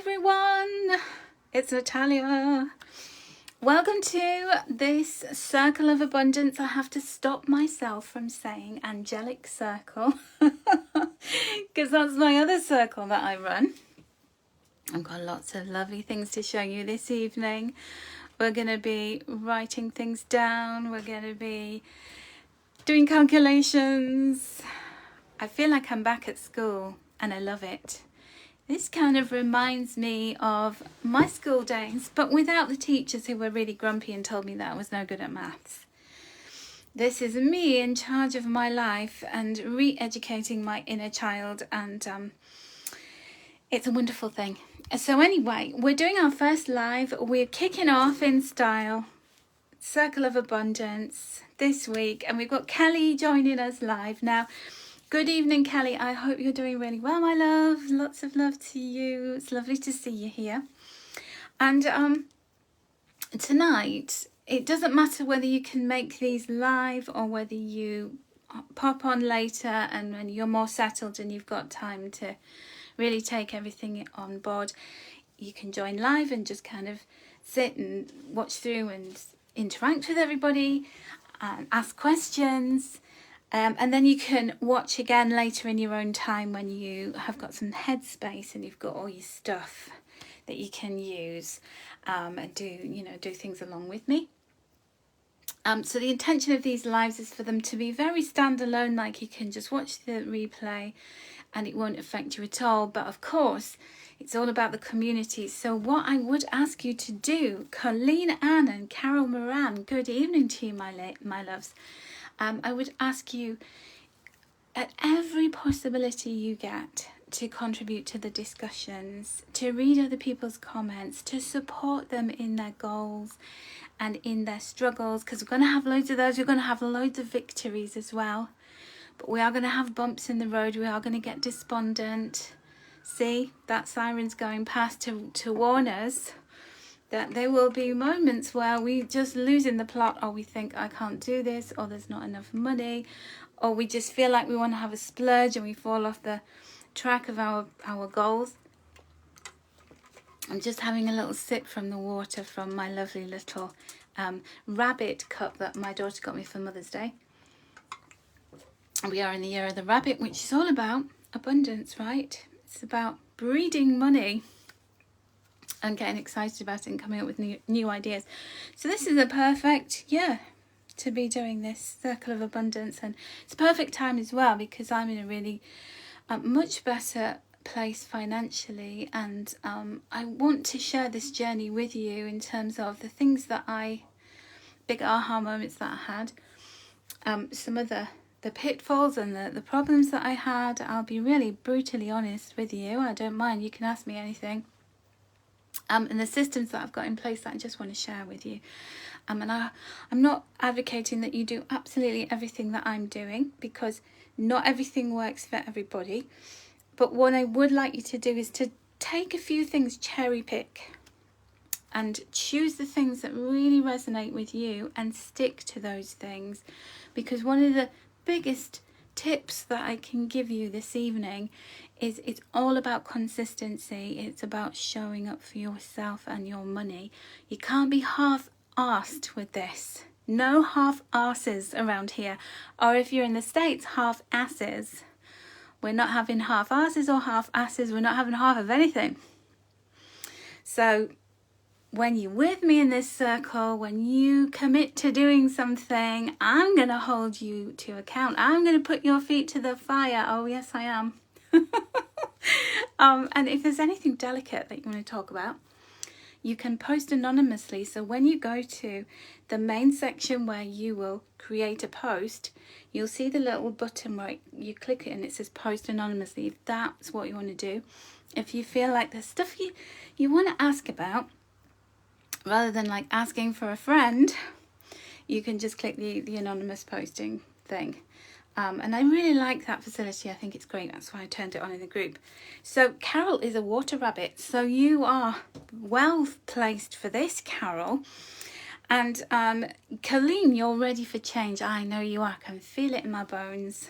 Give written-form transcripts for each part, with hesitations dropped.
everyone, it's Natalia. Welcome to this circle of abundance. I have to stop myself from saying angelic circle because that's my other circle that I run. I've got lots of lovely things to show you this evening. We're going to be writing things down. We're going to be doing calculations. I feel like I'm back at school and I love it. This kind of reminds me of my school days, but without the teachers who were really grumpy and told me that I was no good at maths. This is me in charge of my life and re-educating my inner child, and it's a wonderful thing. So anyway, we're doing our first live. We're kicking off in style, Circle of Abundance this week, and we've got Kelly joining us live now. Good evening, Kelly. I hope you're doing really well, my love. Lots of love to you. It's lovely to see you here. And tonight, it doesn't matter whether you can make these live or whether you pop on later and when you're more settled and you've got time to really take everything on board. You can join live and just kind of sit and watch through and interact with everybody and ask questions. And then you can watch again later in your own time when you have got some headspace and you've got all your stuff that you can use and do things along with me. So the intention of these lives is for them to be very standalone, like you can just watch the replay and it won't affect you at all. But of course, it's all about the community. So what I would ask you to do, Colleen Ann and Carol Moran, good evening to you, my loves. I would ask you at every possibility you get to contribute to the discussions, to read other people's comments, to support them in their goals and in their struggles, because we're going to have loads of those. We're going to have loads of victories as well, but we are going to have bumps in the road. We are going to get despondent. See, that siren's going past to warn us that there will be moments where we just losing the plot, or we think I can't do this, or there's not enough money, or we just feel like we want to have a splurge and we fall off the track of our goals. I'm just having a little sip from the water from my lovely little rabbit cup that my daughter got me for Mother's Day. We are in the year of the rabbit, which is all about abundance, right? It's about breeding money and getting excited about it and coming up with new ideas. So this is a perfect year to be doing this Circle of Abundance, and it's a perfect time as well because I'm in a really much better place financially, and I want to share this journey with you in terms of the things that big aha moments that I had, some of the pitfalls and the problems that I had. I'll be really brutally honest with you. I don't mind, you can ask me anything. And the systems that I've got in place that I just want to share with you. And I'm not advocating that you do absolutely everything that I'm doing, because not everything works for everybody. But what I would like you to do is to take a few things, cherry pick, and choose the things that really resonate with you and stick to those things. Because one of the biggest tips that I can give you this evening is it's all about consistency. It's about showing up for yourself and your money. You can't be half-arsed with this. No half-asses around here. Or if you're in the States, half-asses. We're not having half-asses or half-asses. We're not having half of anything. So when you're with me in this circle, when you commit to doing something, I'm going to hold you to account. I'm going to put your feet to the fire. Oh, yes, I am. And if there's anything delicate that you want to talk about, you can post anonymously. So when you go to the main section where you will create a post, you'll see the little button where you click it and it says post anonymously. If that's what you want to do, if you feel like there's stuff you want to ask about, rather than like asking for a friend, you can just click the anonymous posting thing. And I really like that facility. I think it's great. That's why I turned it on in the group. So Carol is a water rabbit. So you are well placed for this, Carol. And Colleen, you're ready for change. I know you are. I can feel it in my bones.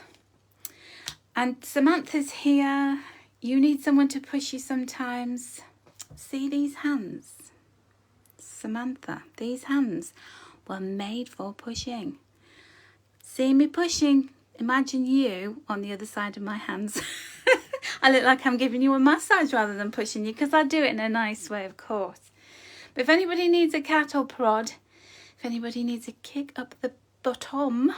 And Samantha's here. You need someone to push you sometimes. See these hands? Samantha, these hands were made for pushing. See me pushing? Imagine you on the other side of my hands. I look like I'm giving you a massage rather than pushing you, because I do it in a nice way, of course. But if anybody needs a cattle prod, if anybody needs a kick up the bottom,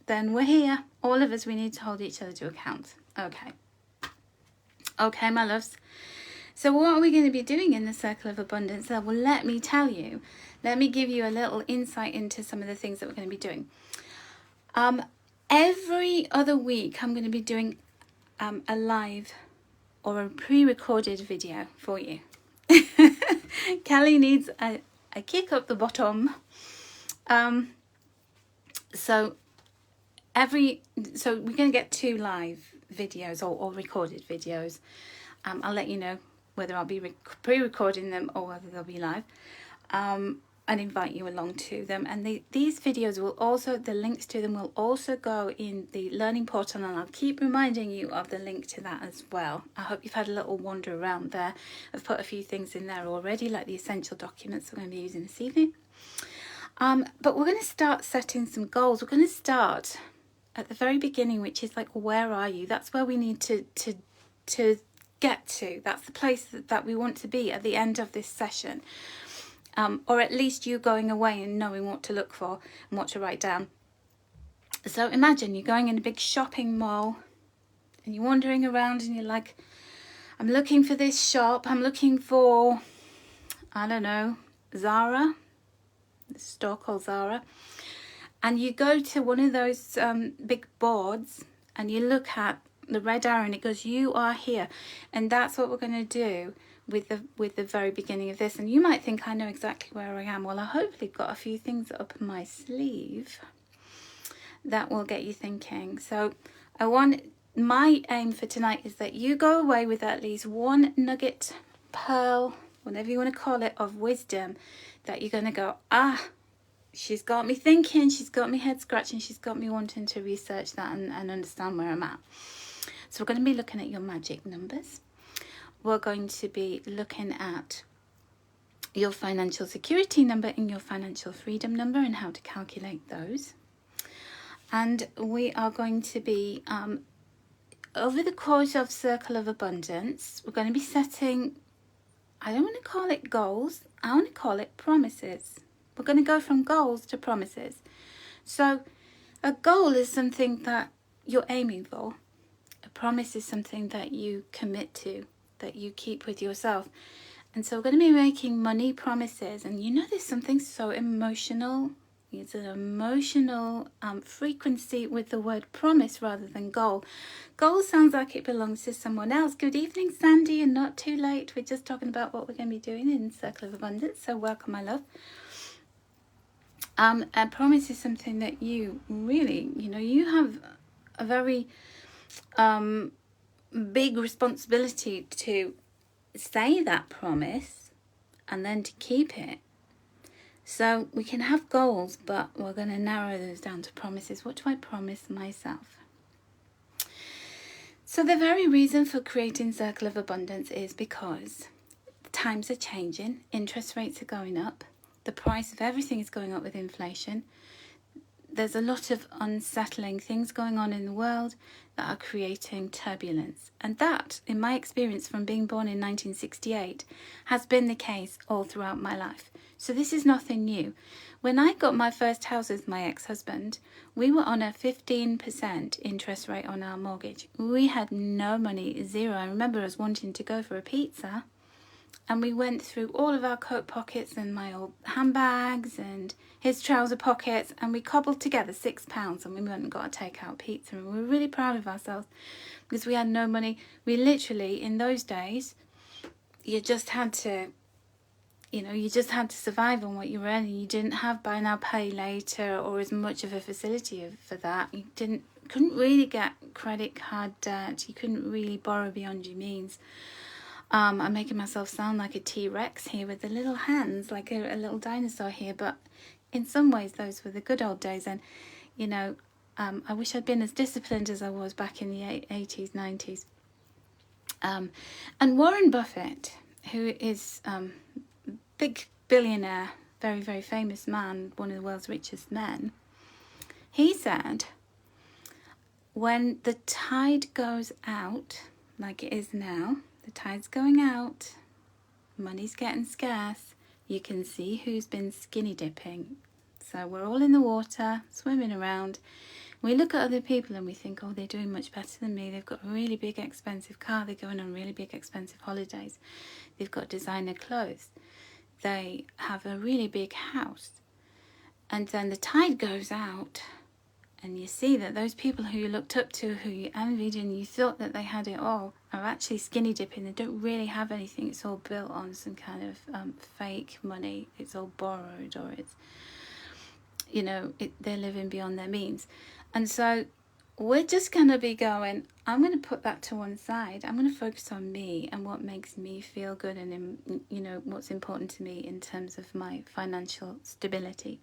then we're here. All of us, we need to hold each other to account. Okay. Okay, my loves. So what are we going to be doing in the Circle of Abundance? Well, let me tell you. Let me give you a little insight into some of the things that we're going to be doing. Every other week, I'm going to be doing a live or a pre-recorded video for you. Kelly needs a kick up the bottom. So we're going to get 2 live videos or recorded videos. I'll let you know whether I'll be pre-recording them or whether they'll be live. And invite you along to them. And these videos will also, the links to them will also go in the learning portal, and I'll keep reminding you of the link to that as well. I hope you've had a little wander around there. I've put a few things in there already, like the essential documents we're going to be using this evening. But we're going to start setting some goals. We're going to start at the very beginning, which is like, where are you? That's where we need to get to. That's the place that we want to be at the end of this session. Or at least you going away and knowing what to look for and what to write down. So imagine you're going in a big shopping mall and you're wandering around and you're like, I'm looking for this shop. I'm looking for, I don't know, Zara. There's a store called Zara. And you go to one of those big boards and you look at the red arrow and it goes, you are here. And that's what we're going to do with the very beginning of this. And you might think I know exactly where I am. Well, I hopefully got a few things up my sleeve that will get you thinking. So my aim for tonight is that you go away with at least one nugget, pearl, whatever you want to call it, of wisdom that you're going to go, she's got me thinking, she's got me head scratching, she's got me wanting to research that and understand where I'm at. So we're going to be looking at your magic numbers. We're going to be looking at your financial security number and your financial freedom number and how to calculate those. And we are going to be, over the course of Circle of Abundance, we're going to be setting, I don't want to call it goals, I want to call it promises. We're going to go from goals to promises. So a goal is something that you're aiming for. A promise is something that you commit to, that you keep with yourself. And so we're going to be making money promises. And you know, there's something so emotional. It's an emotional frequency with the word promise rather than goal. Goal sounds like it belongs to someone else. Good evening, Sandy, and not too late. We're just talking about what we're going to be doing in Circle of Abundance. So welcome, my love. A promise is something that you really, you have a very big responsibility to say that promise and then to keep it. So we can have goals, but we're going to narrow those down to promises. What do I promise myself? So the very reason for creating Circle of Abundance is because times are changing, interest rates are going up, the price of everything is going up with inflation. There's a lot of unsettling things going on in the world that are creating turbulence. And that, in my experience from being born in 1968, has been the case all throughout my life. So this is nothing new. When I got my first house with my ex-husband, we were on a 15% interest rate on our mortgage. We had no money, zero. I remember us wanting to go for a pizza, and we went through all of our coat pockets and my old handbags and his trouser pockets, and we cobbled together £6 and we went and got a takeout pizza, and we were really proud of ourselves because we had no money. We literally, in those days, you just had to survive on what you were earning. You didn't have buy now, pay later or as much of a facility for that. You couldn't really get credit card debt. You couldn't really borrow beyond your means. I'm making myself sound like a T-Rex here with the little hands, like a little dinosaur here, but in some ways those were the good old days. And I wish I'd been as disciplined as I was back in the 80s, 90s. And Warren Buffett, who is big billionaire, very, very famous man, one of the world's richest men, he said, when the tide goes out, like it is now, the tide's going out, money's getting scarce, you can see who's been skinny dipping. So we're all in the water, swimming around. We look at other people and we think, oh, they're doing much better than me. They've got a really big expensive car. They're going on really big expensive holidays. They've got designer clothes. They have a really big house. And then the tide goes out and you see that those people who you looked up to, who you envied and you thought that they had it all, are actually skinny dipping. They don't really have anything. It's all built on some kind of fake money. It's all borrowed, or it's, you know, they're living beyond their means. And so we're just going to be going, I'm going to put that to one side. I'm going to focus on me and what makes me feel good and, you know, what's important to me in terms of my financial stability.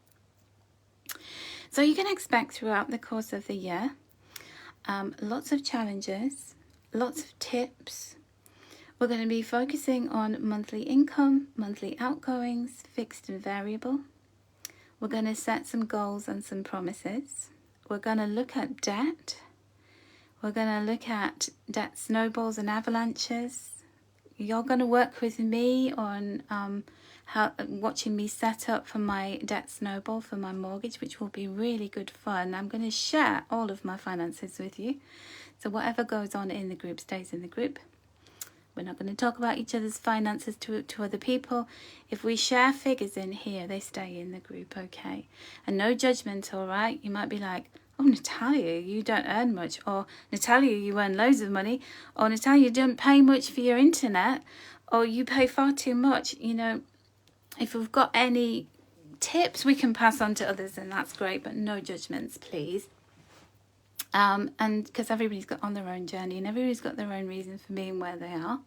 So you can expect throughout the course of the year, lots of challenges, lots of tips. We're going to be focusing on monthly income, monthly outgoings, fixed and variable. We're going to set some goals and some promises. We're going to look at debt. We're going to look at debt snowballs and avalanches. You're going to work with me on watching me set up for my debt snowball for my mortgage, which will be really good fun. I'm going to share all of my finances with you. So whatever goes on in the group stays in the group. We're not going to talk about each other's finances to other people. If we share figures in here, they stay in the group, okay? And no judgment, all right? You might be like, oh, Natalia, you don't earn much. Or, Natalia, you earn loads of money. Or, Natalia, you don't pay much for your internet. Or, you pay far too much. You know, if we've got any tips we can pass on to others, then that's great. But no judgments, please. And because everybody's got on their own journey and everybody's got their own reason for being where they are.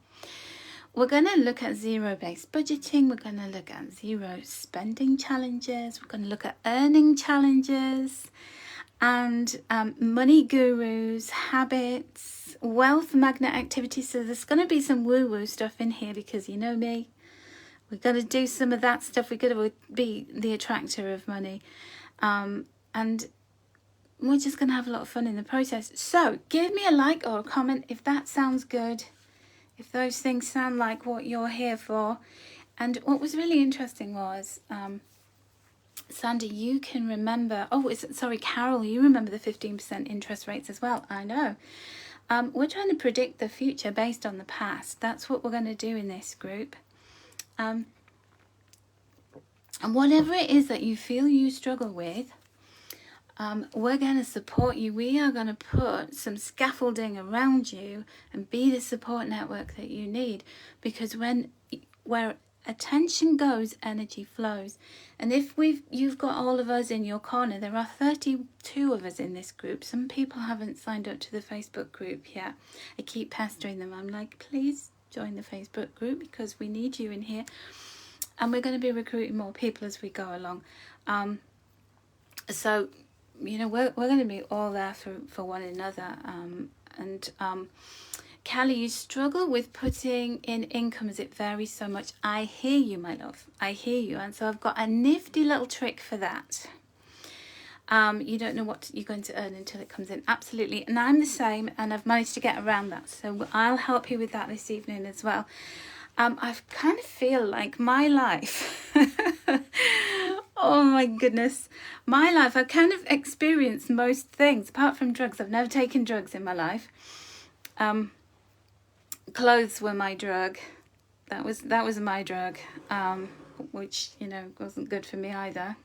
We're going to look at zero-based budgeting. We're going to look at zero spending challenges. We're going to look at earning challenges and money gurus, habits, wealth magnet activities. So there's going to be some woo-woo stuff in here because you know me. We're going to do some of that stuff. We're going to be the attractor of money. And we're just going to have a lot of fun in the process. So give me a like or a comment if that sounds good, if those things sound like what you're here for. And what was really interesting was, Sandy, you can remember, Carol, you remember the 15% interest rates as well. I know. We're trying to predict the future based on the past. That's what we're going to do in this group. And whatever it is that you feel you struggle with, we're going to support you. We are going to put some scaffolding around you and be the support network that you need, because where attention goes, energy flows. And if you've got all of us in your corner, there are 32 of us in this group. Some people haven't signed up to the Facebook group yet. I keep pestering them. I'm like, please join the Facebook group because we need you in here. And we're going to be recruiting more people as we go along. So you know, we're going to be all there for one another. Callie, you struggle with putting in income as it varies so much. I hear you, my love. I hear you. And so I've got a nifty little trick for that. You don't know what you're going to earn until it comes in. Absolutely. And I'm the same, and I've managed to get around that. So I'll help you with that this evening as well. I kind of feel like my life... Oh my goodness. My life, I've kind of experienced most things, apart from drugs. I've never taken drugs in my life. Clothes were my drug. That was my drug, which, you know, wasn't good for me either.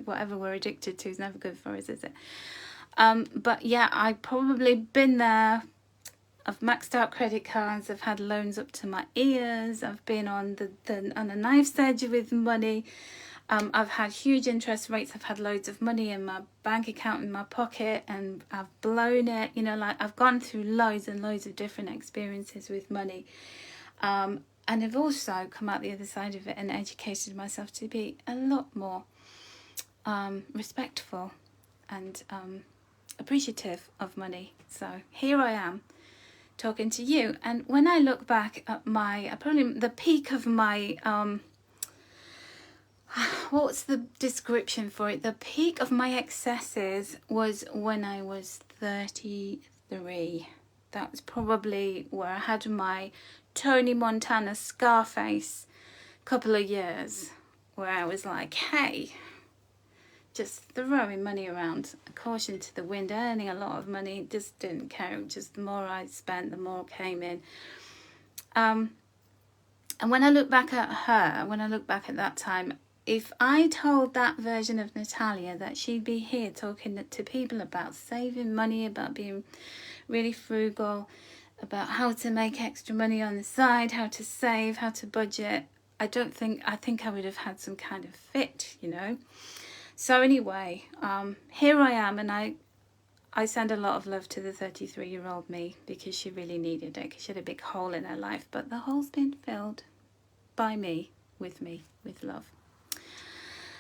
Whatever we're addicted to is never good for us, is it? But yeah, I've probably been there. I've maxed out credit cards. I've had loans up to my ears. I've been on on a knife's edge with money. I've had huge interest rates. I've had loads of money in my bank account in my pocket, and I've blown it. You know, like I've gone through loads and loads of different experiences with money. And I've also come out the other side of it and educated myself to be a lot more respectful and appreciative of money. So here I am, talking to you. And when I look back at my, probably the peak of my, what's the description for it? The peak of my excesses was when I was 33. That was probably where I had my Tony Montana Scarface couple of years, where I was like, hey, just throwing money around, caution to the wind, earning a lot of money, just didn't care. Just the more I spent, the more came in. And when I look back at her, when I look back at that time, if I told that version of Natalia that she'd be here talking to people about saving money, about being really frugal, about how to make extra money on the side, how to save, how to budget, I think I would have had some kind of fit, you know. So anyway, here I am, and I send a lot of love to the 33-year-old me, because she really needed it, because she had a big hole in her life, but the hole's been filled by me, with love.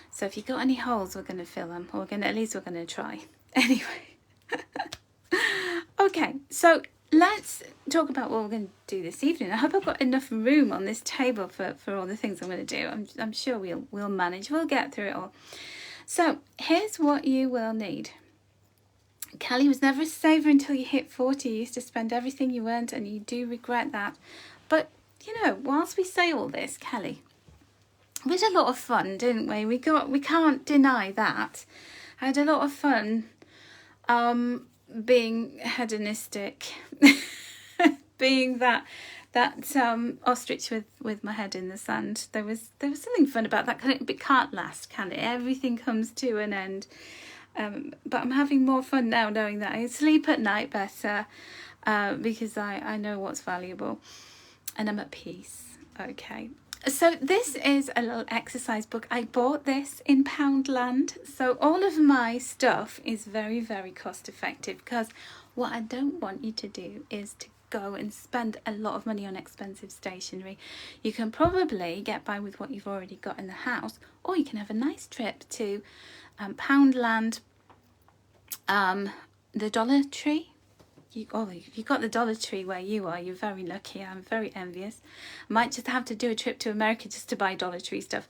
So if you've got any holes, we're going to fill them, or at least we're going to try. Anyway. Okay, so let's talk about what we're going to do this evening. I hope I've got enough room on this table for all the things I'm going to do. I'm sure we'll manage. We'll get through it all. So here's what you will need. Kelly was never a saver until you hit 40. You used to spend everything you earned, and you do regret that. But, you know, whilst we say all this, Kelly, we had a lot of fun, didn't we? We can't deny that. I had a lot of fun being hedonistic, being that ostrich with my head in the sand. There was something fun about that. It can't last, can it? Everything comes to an end. But I'm having more fun now, knowing that I sleep at night better, because I know what's valuable, and I'm at peace. Okay. So this is a little exercise book. I bought this in Poundland. So all of my stuff is very, very cost effective, because what I don't want you to do is to go and spend a lot of money on expensive stationery. You can probably get by with what you've already got in the house, or you can have a nice trip to Poundland, the Dollar Tree. If you've got the Dollar Tree where you are, you're very lucky. I'm very envious. I might just have to do a trip to America just to buy Dollar Tree stuff.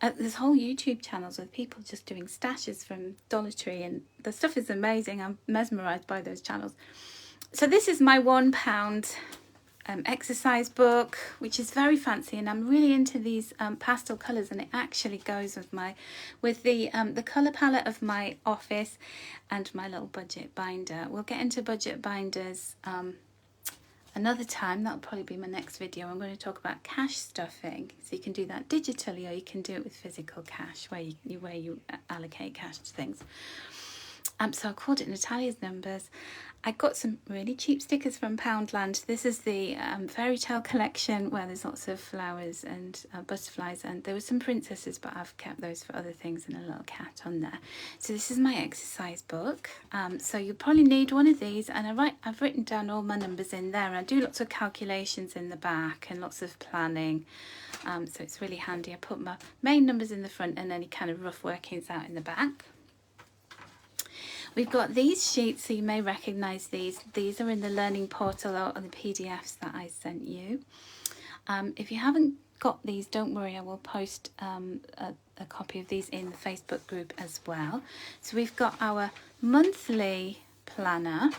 There's whole YouTube channels with people just doing stashes from Dollar Tree, and the stuff is amazing. I'm mesmerised by those channels. So this is my £1 exercise book, which is very fancy, and I'm really into these pastel colours, and it actually goes with the colour palette of my office and my little budget binder. We'll get into budget binders another time. That'll probably be my next video. I'm going to talk about cash stuffing, so you can do that digitally, or you can do it with physical cash, where you allocate cash to things. So I called it Natalia's Numbers. I got some really cheap stickers from Poundland. This is the fairy tale collection, where there's lots of flowers and butterflies, and there were some princesses, but I've kept those for other things, and a little cat on there. So this is my exercise book. So you probably need one of these, and I've written down all my numbers in there, and I do lots of calculations in the back and lots of planning. So it's really handy. I put my main numbers in the front and any kind of rough workings out in the back. We've got these sheets, so you may recognise these. These are in the learning portal, or the PDFs that I sent you. If you haven't got these, don't worry, I will post a copy of these in the Facebook group as well. So we've got our monthly planner,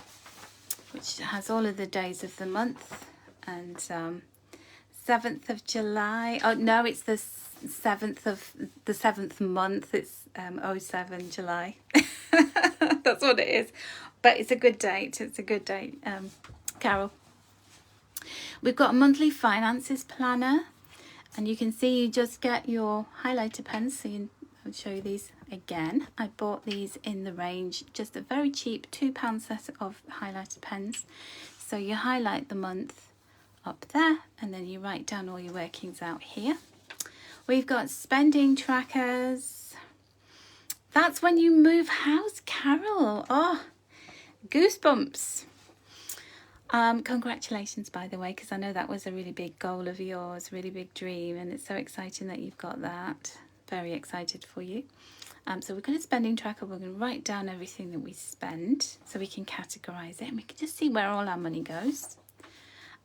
which has all of the days of the month, and 7th of July. Oh no, it's the 7th month. It's 07 July. That's what it is, but it's a good date. It's a good date, Carol. We've got a monthly finances planner, and you can see you just get your highlighter pens. So I'll show you these again. I bought these in the range, just a very cheap £2 set of highlighter pens. So you highlight the month up there, and then you write down all your workings out here. We've got spending trackers. That's when you move house, Carol. Oh, goosebumps. Congratulations, by the way, because I know that was a really big goal of yours, really big dream, and it's so exciting that you've got that. Very excited for you. So we've got a spending tracker. We're going to write down everything that we spend so we can categorize it and we can just see where all our money goes.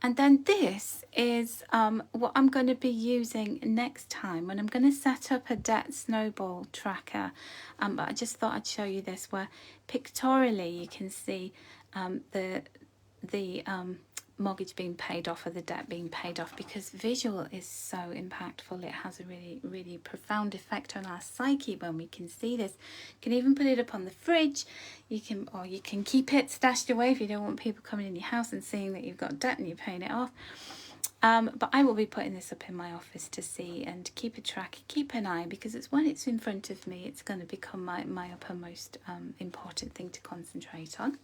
And then this is what I'm going to be using next time when I'm going to set up a debt snowball tracker. But I just thought I'd show you this where pictorially you can see the mortgage being paid off or the debt being paid off, because visual is so impactful. It has a really, really profound effect on our psyche when we can see this. You can even put it up on the fridge. You can keep it stashed away if you don't want people coming in your house and seeing that you've got debt and you're paying it off. But I will be putting this up in my office to see and keep a track, keep an eye, because it's when it's in front of me, it's going to become my uppermost important thing to concentrate on.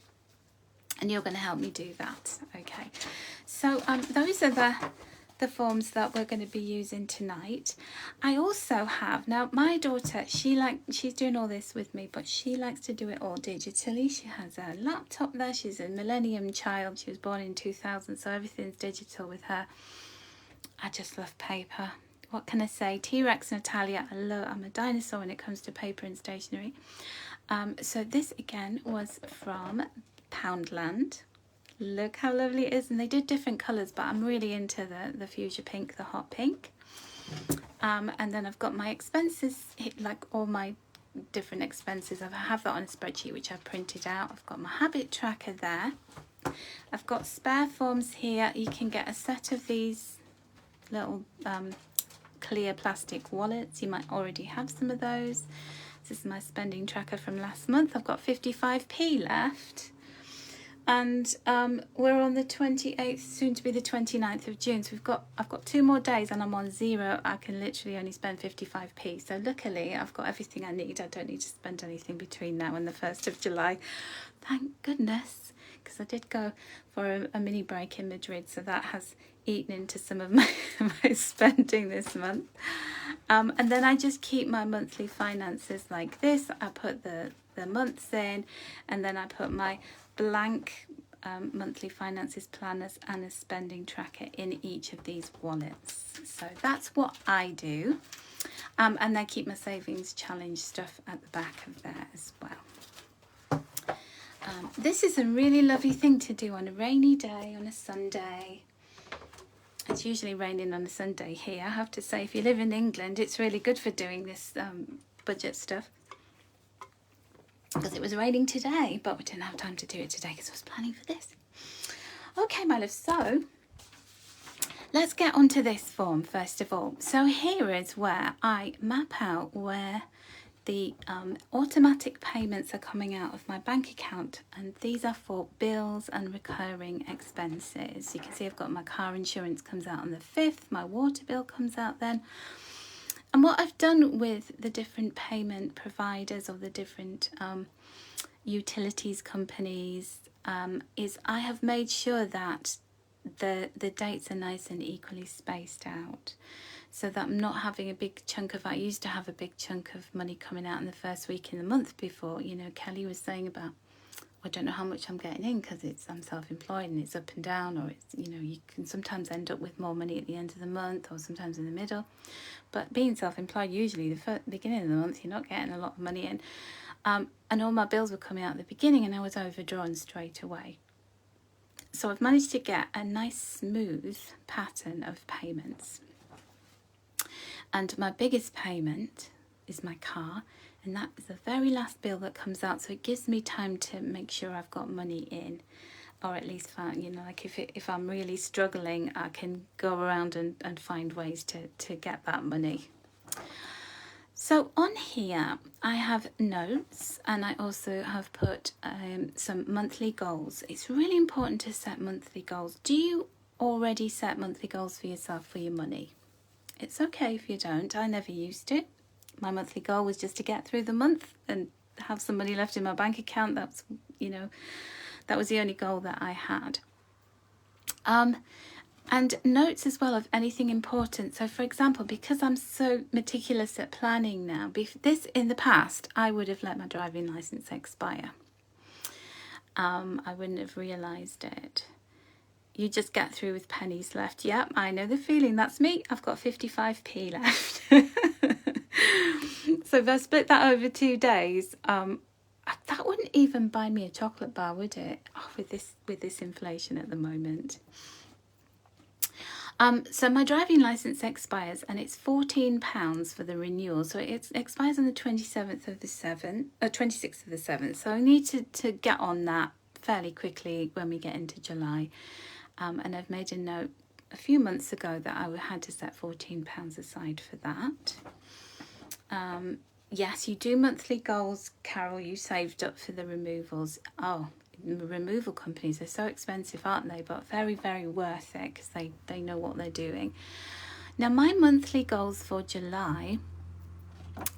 And you're going to help me do that. Okay, so those are the forms that we're going to be using tonight. I also have, now my daughter, she's doing all this with me, but she likes to do it all digitally. She has a laptop there. She's a millennium child. She was born in 2000, so everything's digital with her. I just love paper. What can I say? T-Rex Natalia, I'm a dinosaur when it comes to paper and stationery. So this again was from Poundland. Look how lovely it is, and they did different colours, but I'm really into the fuchsia pink, the hot pink. And then I've got my expenses, like all my different expenses. I have that on a spreadsheet which I've printed out. I've got my habit tracker there. I've got spare forms here. You can get a set of these little clear plastic wallets. You might already have some of those. This is my spending tracker from last month. I've got 55p left. And we're on the 28th, soon to be the 29th of June. So I've got 2 more days and I'm on zero. I can literally only spend 55p. So luckily I've got everything I need. I don't need to spend anything between now and the 1st of July. Thank goodness, because I did go for a mini break in Madrid. So that has eaten into some of my spending this month. And then I just keep my monthly finances like this. I put the months in, and then I put my blank monthly finances planners and a spending tracker in each of these wallets. So that's what I do. And I keep my savings challenge stuff at the back of there as well. This is a really lovely thing to do on a rainy day, on a Sunday. It's usually raining on a Sunday here. I have to say, if you live in England, it's really good for doing this budget stuff. Because it was raining today, but we didn't have time to do it today because I was planning for this. Okay, my love, so let's get onto this form first of all. So here is where I map out where the automatic payments are coming out of my bank account, and these are for bills and recurring expenses. You can see I've got my car insurance comes out on the 5th, my water bill comes out then. And what I've done with the different payment providers or the different utilities companies is I have made sure that the dates are nice and equally spaced out, so that I'm not having a big chunk of, I used to have a big chunk of money coming out in the first week in the month before. You know, Kelly was saying about, I don't know how much I'm getting in because I'm self-employed and it's up and down, or it's, you know, you can sometimes end up with more money at the end of the month or sometimes in the middle. But being self-employed, usually the beginning of the month you're not getting a lot of money in, and all my bills were coming out at the beginning and I was overdrawn straight away. So I've managed to get a nice smooth pattern of payments. And my biggest payment is my car, and that is the very last bill that comes out, so it gives me time to make sure I've got money in, or at least find, you know, like if I'm really struggling, I can go around and find ways to get that money. So on here I have notes, and I also have put some monthly goals. It's really important to set monthly goals. Do you already set monthly goals for yourself for your money? It's okay if you don't. I never used to. My monthly goal was just to get through the month and have some money left in my bank account. That's, you know, that was the only goal that I had. And notes as well of anything important. So for example, because I'm so meticulous at planning now, this in the past, I would have let my driving license expire. I wouldn't have realised it. You just get through with pennies left. Yep, I know the feeling. That's me. I've got 55p left. So if I split that over 2 days, that wouldn't even buy me a chocolate bar, would it? Oh, with this inflation at the moment. So my driving license expires, and it's £14 for the renewal. So it expires on the 26th of the 7th. So I need to get on that fairly quickly when we get into July. And I've made a note a few months ago that I had to set £14 aside for that. Yes, you do monthly goals, Carol. You saved up for the removals. Oh, removal companies are so expensive, aren't they? But very, very worth it, because they know what they're doing. Now, my monthly goals for July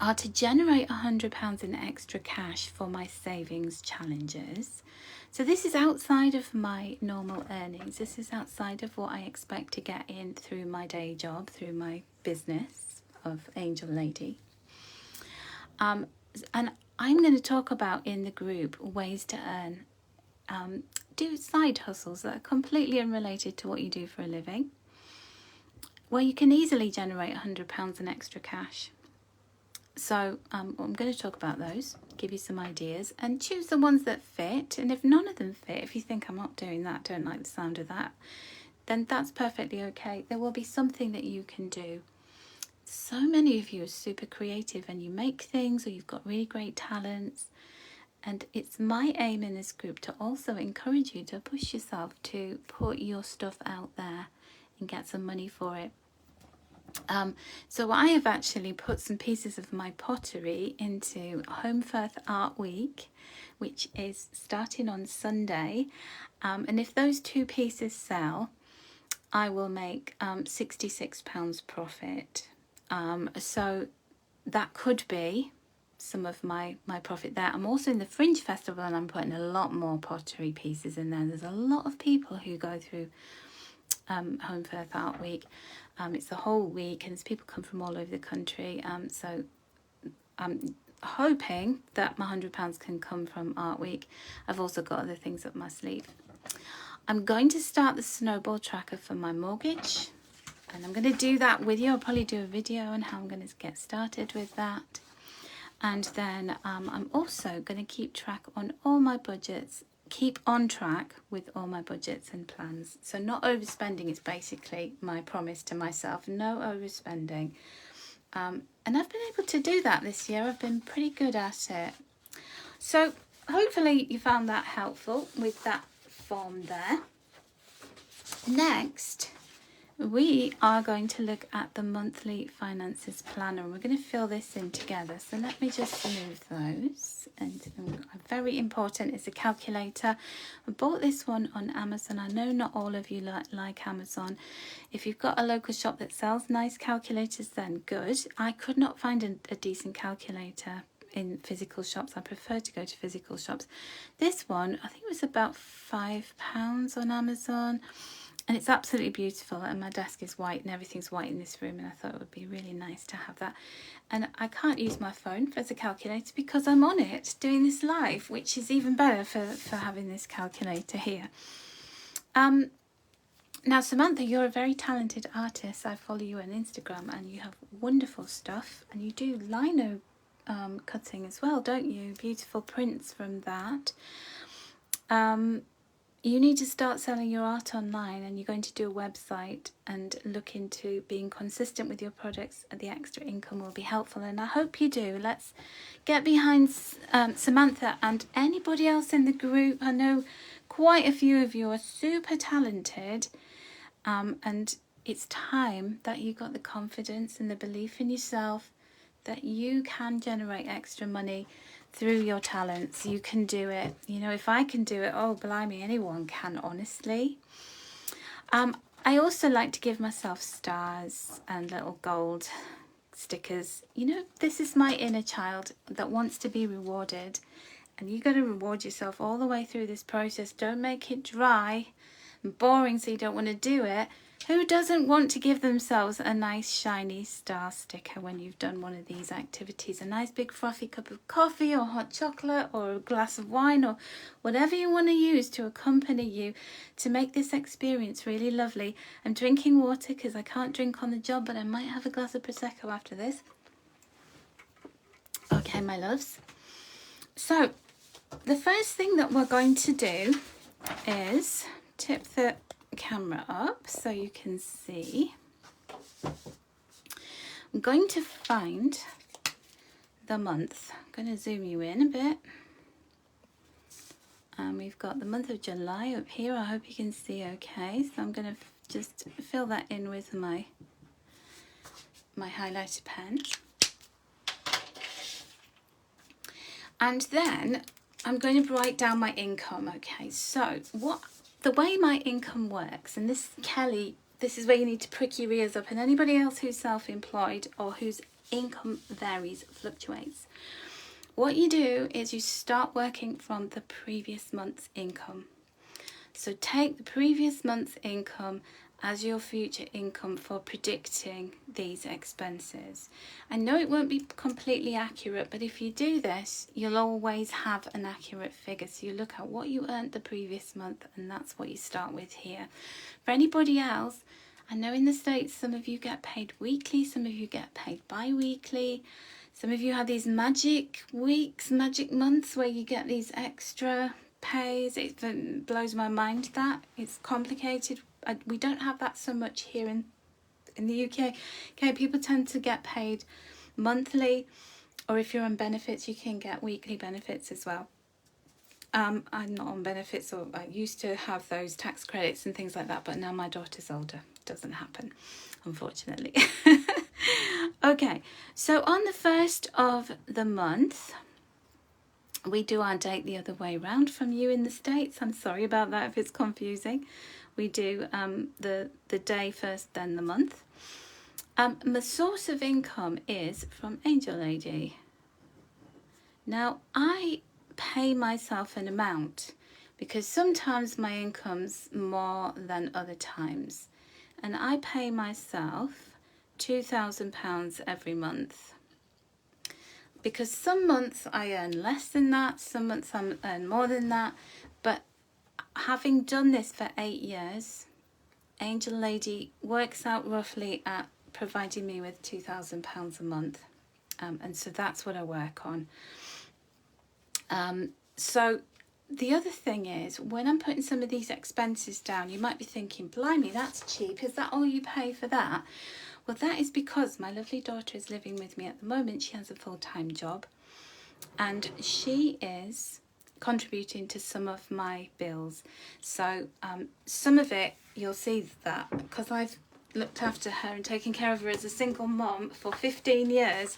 are to generate £100 in extra cash for my savings challenges. So this is outside of my normal earnings. This is outside of what I expect to get in through my day job, through my business of Angel Lady. And I'm going to talk about in the group ways to earn, do side hustles that are completely unrelated to what you do for a living, where you can easily generate £100 in extra cash. So I'm going to talk about those, give you some ideas, and choose the ones that fit. And if none of them fit, if you think I'm not doing that, don't like the sound of that, then that's perfectly okay. There will be something that you can do. So many of you are super creative and you make things, or you've got really great talents. And it's my aim in this group to also encourage you to push yourself to put your stuff out there and get some money for it. So I have actually put some pieces of my pottery into Holmfirth Art Week, which is starting on Sunday. And if those 2 pieces sell, I will make £66 profit. So that could be some of my profit there. I'm also in the Fringe Festival, and I'm putting a lot more pottery pieces in there. There's a lot of people who go through Holmfirth Art Week. It's the whole week, and people come from all over the country. So I'm hoping that my £100 can come from Art Week. I've also got other things up my sleeve. I'm going to start the snowball tracker for my mortgage, and I'm going to do that with you. I'll probably do a video on how I'm going to get started with that. And then I'm also going to keep track on all my budgets, keep on track with all my budgets and plans. So not overspending is basically my promise to myself. No overspending. And I've been able to do that this year. I've been pretty good at it. So hopefully you found that helpful with that form there. Next, we are going to look at the monthly finances planner, and we're going to fill this in together. So let me just move those. And very important is a calculator. I bought this one on Amazon. I know not all of you like Amazon. If you've got a local shop that sells nice calculators, then good. I could not find a decent calculator in physical shops. I prefer to go to physical shops. This one, I think it was about £5 on Amazon. And it's absolutely beautiful, and my desk is white and everything's white in this room, and I thought it would be really nice to have that. And I can't use my phone as a calculator because I'm on it doing this live, which is even better for having this calculator here. Now, Samantha, you're a very talented artist. I follow you on Instagram, and you have wonderful stuff, and you do lino cutting as well, don't you? Beautiful prints from that. You need to start selling your art online, and you're going to do a website and look into being consistent with your products, and the extra income will be helpful, and I hope you do. Let's get behind Samantha and anybody else in the group. I know quite a few of you are super talented, and it's time that you got the confidence and the belief in yourself that you can generate extra money through your talents. You can do it. You know, if I can do it, oh blimey, anyone can, honestly. I also like to give myself stars and little gold stickers. You know, this is my inner child that wants to be rewarded, and you got to reward yourself all the way through this process. Don't make it dry and boring so you don't want to do it. Who doesn't want to give themselves a nice shiny star sticker when you've done one of these activities? A nice big frothy cup of coffee or hot chocolate or a glass of wine or whatever you want to use to accompany you to make this experience really lovely. I'm drinking water because I can't drink on the job, but I might have a glass of Prosecco after this. Okay, my loves. So the first thing that we're going to do is tip the camera up so you can see. I'm going to find the month. I'm going to zoom you in a bit. And we've got the month of July up here. I hope you can see okay. So I'm going to just fill that in with my highlighter pen. And then I'm going to write down my income. Okay, so the way my income works, and this, Kelly, this is where you need to prick your ears up, and anybody else who's self-employed or whose income varies, fluctuates. What you do is you start working from the previous month's income. So take the previous month's income as your future income for predicting these expenses. I know it won't be completely accurate, but if you do this, you'll always have an accurate figure. So you look at what you earned the previous month, and that's what you start with here. For anybody else, I know in the States some of you get paid weekly, some of you get paid bi-weekly. Some of you have these magic weeks, magic months where you get these extra pays. It blows my mind that. It's complicated. We don't have that so much here in the UK. Okay, people tend to get paid monthly, or if you're on benefits, you can get weekly benefits as well. I'm not on benefits, or I used to have those tax credits and things like that, but now my daughter's older. It doesn't happen, unfortunately. Okay, so on the 1st of the month, we do our date the other way round from you in the States. I'm sorry about that if it's confusing. We do the day first, then the month. My source of income is from Angel Lady. Now, I pay myself an amount because sometimes my income's more than other times. And I pay myself £2,000 every month, because some months I earn less than that, some months I earn more than that, but having done this for 8 years, Angel Lady works out roughly at providing me with £2,000 a month, and so that's what I work on. So the other thing is, when I'm putting some of these expenses down, you might be thinking, blimey, that's cheap, is that all you pay for that? Well, that is because my lovely daughter is living with me at the moment. She has a full-time job, and she is contributing to some of my bills. So some of it, you'll see that because I've looked after her and taken care of her as a single mom for 15 years.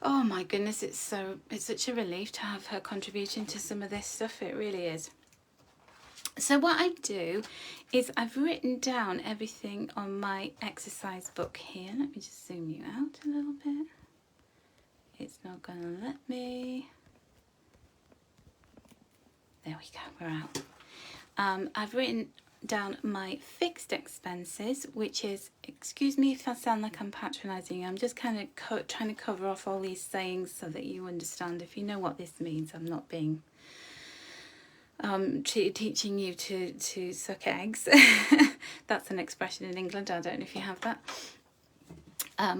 Oh my goodness, it's such a relief to have her contributing to some of this stuff. It really is. So what I do is I've written down everything on my exercise book here. Let me just zoom you out a little bit. It's not going to let me. There we go, we're out. I've written down my fixed expenses, which is, excuse me if I sound like I'm patronising, I'm just kind of trying to cover off all these sayings so that you understand. If you know what this means, I'm not being teaching you to suck eggs. That's an expression in England. I don't know if you have that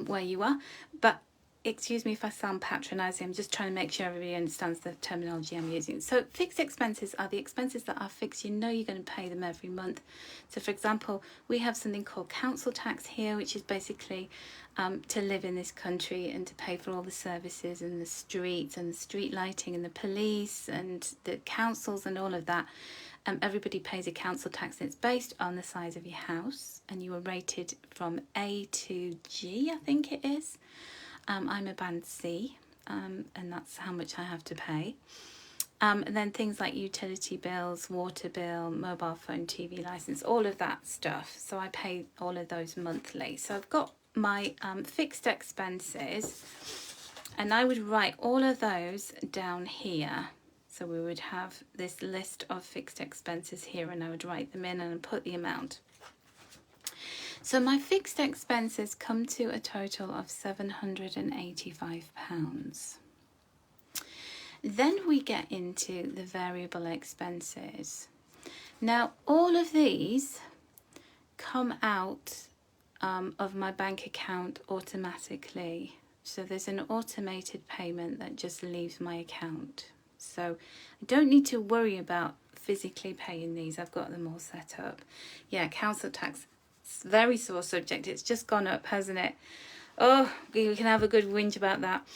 where you are, but excuse me if I sound patronising. I'm just trying to make sure everybody understands the terminology I'm using. So fixed expenses are the expenses that are fixed. You know you're going to pay them every month. So for example, we have something called council tax here, which is basically to live in this country and to pay for all the services and the streets and the street lighting and the police and the councils and all of that. Everybody pays a council tax, and it's based on the size of your house, and you are rated from A to G, I think it is. I'm a band C, and that's how much I have to pay. And then things like utility bills, water bill, mobile phone, TV license, all of that stuff. So I pay all of those monthly. So I've got my fixed expenses, and I would write all of those down here. So we would have this list of fixed expenses here, and I would write them in and put the amount. So my fixed expenses come to a total of £785. Then we get into the variable expenses. Now, all of these come out of my bank account automatically. So there's an automated payment that just leaves my account. So I don't need to worry about physically paying these. I've got them all set up. Yeah, council tax, it's a very sore subject. It's just gone up, hasn't it? Oh, we can have a good whinge about that.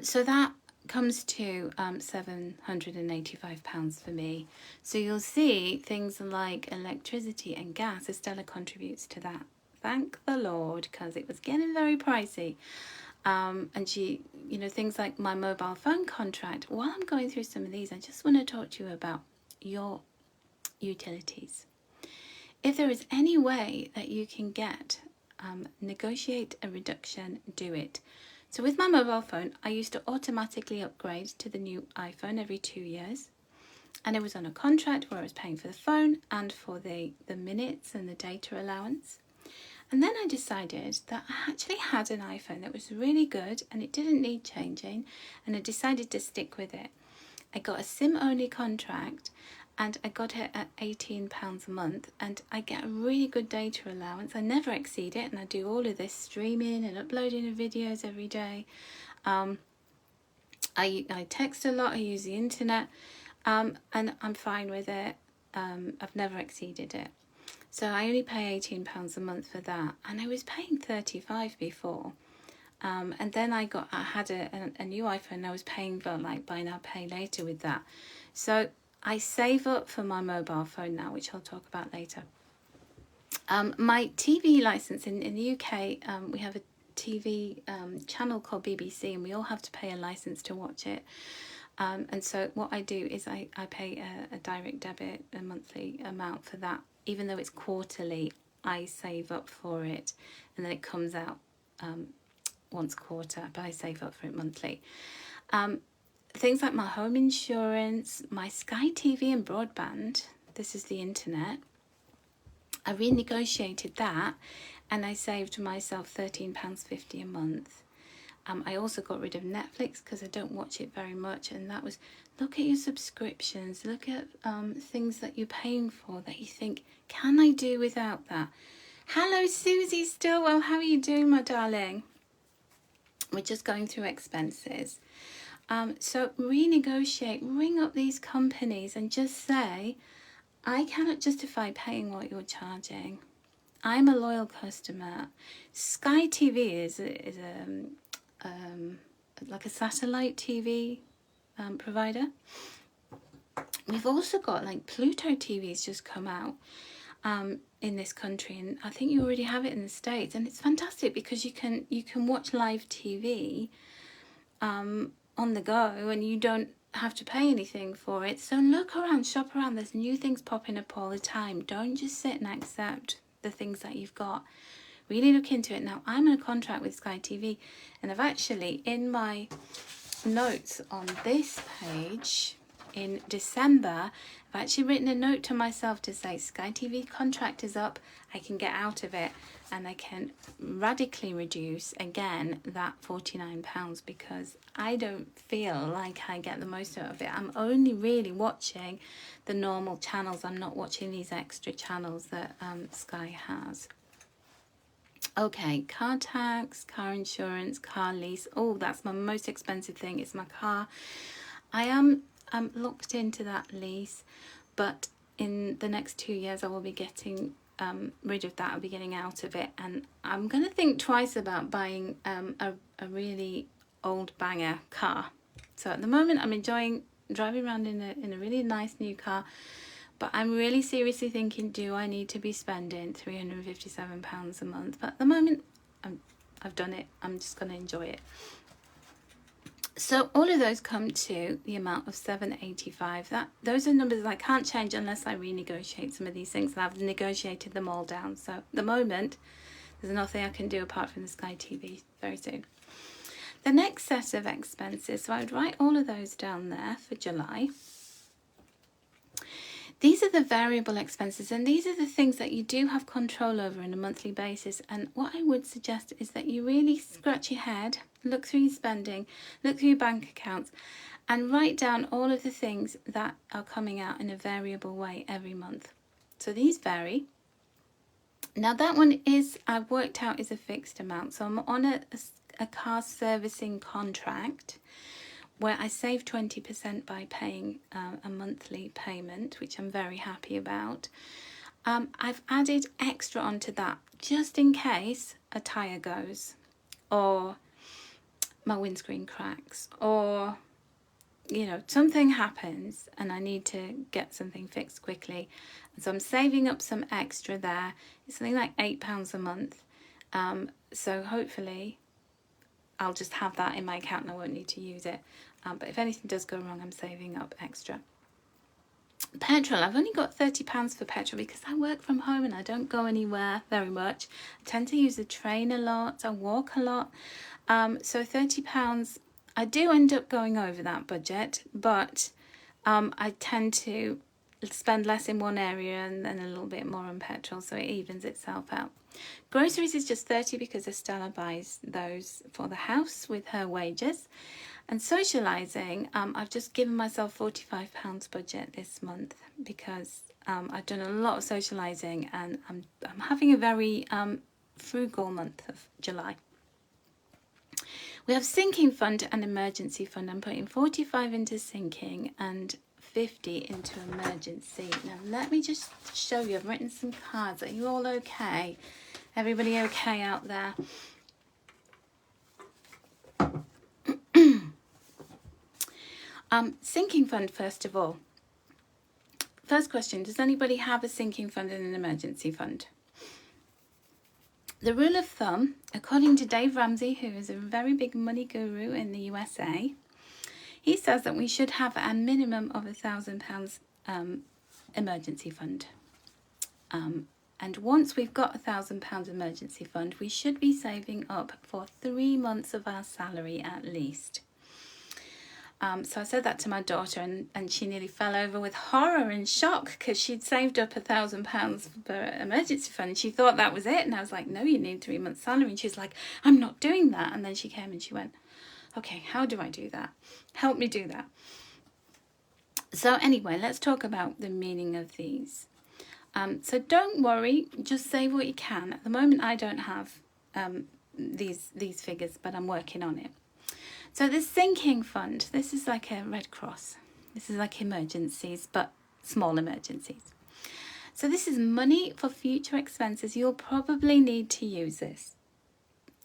So that comes to £785 for me. So you'll see things like electricity and gas, Estella contributes to that. Thank the Lord, because it was getting very pricey. And she, you know, things like my mobile phone contract. While I'm going through some of these, I just want to talk to you about your utilities. If there is any way that you can negotiate a reduction, do it. So with my mobile phone, I used to automatically upgrade to the new iPhone every 2 years. And it was on a contract where I was paying for the phone and for the minutes and the data allowance. And then I decided that I actually had an iPhone that was really good and it didn't need changing. And I decided to stick with it. I got a SIM-only contract and I got it at £18 a month, and I get a really good data allowance. I never exceed it, and I do all of this streaming and uploading of videos every day. I text a lot, I use the internet, and I'm fine with it. I've never exceeded it. So I only pay £18 a month for that, and I was paying £35 before. And then I had a new iPhone, and I was paying for like buy now, pay later with that. So I save up for my mobile phone now, which I'll talk about later. My TV license in the UK, we have a TV channel called BBC, and we all have to pay a license to watch it. And so what I do is I pay a direct debit, a monthly amount for that. Even though it's quarterly, I save up for it, and then it comes out once a quarter, but I save up for it monthly. Things like my home insurance, my Sky TV and broadband, this is the internet, I renegotiated that and I saved myself £13.50 a month. I also got rid of Netflix because I don't watch it very much, and that was, look at your subscriptions, look at things that you're paying for that you think, can I do without that? Hello Susie Stillwell, how are you doing, my darling? We're just going through expenses. So renegotiate, ring up these companies and just say, I cannot justify paying what you're charging. I'm a loyal customer. Sky TV is like a satellite TV provider. We've also got like Pluto TV's just come out in this country, and I think you already have it in the States, and it's fantastic because you can watch live TV on the go, and you don't have to pay anything for it. So look around, shop around. There's new things popping up all the time. Don't just sit and accept the things that you've got. Really look into it. Now, I'm in a contract with Sky TV, and I've actually, in my notes on this page, in December, I've actually written a note to myself to say Sky TV contract is up, I can get out of it, and I can radically reduce again that £49 because I don't feel like I get the most out of it. I'm only really watching the normal channels. I'm not watching these extra channels that Sky has. Okay, car tax, car insurance, car lease. Oh, that's my most expensive thing. It's my car. I'm locked into that lease, but in the next 2 years I will be getting rid of that. I'll be getting out of it, and I'm going to think twice about buying a really old banger car. So at the moment I'm enjoying driving around in a really nice new car, but I'm really seriously thinking, do I need to be spending £357 a month? But at the moment I've done it. I'm just going to enjoy it. So all of those come to the amount of £785. Those are numbers that I can't change unless I renegotiate some of these things, and I've negotiated them all down. So at the moment, there's nothing I can do apart from the Sky TV very soon. The next set of expenses, so I would write all of those down there for July. These are the variable expenses, and these are the things that you do have control over on a monthly basis. And what I would suggest is that you really scratch your head, look through your spending, look through your bank accounts, and write down all of the things that are coming out in a variable way every month. So these vary. Now that one is, I've worked out, is a fixed amount. So I'm on a car servicing contract where I save 20% by paying a monthly payment, which I'm very happy about. I've added extra onto that just in case a tyre goes, or my windscreen cracks, or something happens and I need to get something fixed quickly. And so I'm saving up some extra there. It's something like £8 a month. So hopefully I'll just have that in my account and I won't need to use it. But if anything does go wrong, I'm saving up extra. Petrol, I've only got £30 for petrol because I work from home and I don't go anywhere very much. I tend to use the train a lot, I walk a lot. So £30, I do end up going over that budget, but I tend to spend less in one area and then a little bit more on petrol, so it evens itself out. Groceries is just 30 because Estella buys those for the house with her wages. And socialising, I've just given myself £45 budget this month because I've done a lot of socialising and I'm having a very frugal month of July. We have sinking fund and emergency fund. I'm putting 45 into sinking and 50 into emergency. Now let me just show you. I've written some cards. Are you all okay? Everybody okay out there? Sinking fund, first of all. First question, does anybody have a sinking fund and an emergency fund? The rule of thumb, according to Dave Ramsey, who is a very big money guru in the USA, he says that we should have a minimum of £1,000 emergency fund. And once we've got £1,000 emergency fund, we should be saving up for 3 months of our salary at least. So I said that to my daughter and she nearly fell over with horror and shock because she'd saved up £1,000 for emergency fund. She thought that was it. And I was like, no, you need 3 months salary. And she's like, I'm not doing that. And then she came and she went, okay, how do I do that? Help me do that. So anyway, let's talk about the meaning of these. So don't worry, just save what you can. At the moment, I don't have these figures, but I'm working on it. So this sinking fund, this is like a Red Cross. This is like emergencies, but small emergencies. So this is money for future expenses. You'll probably need to use this.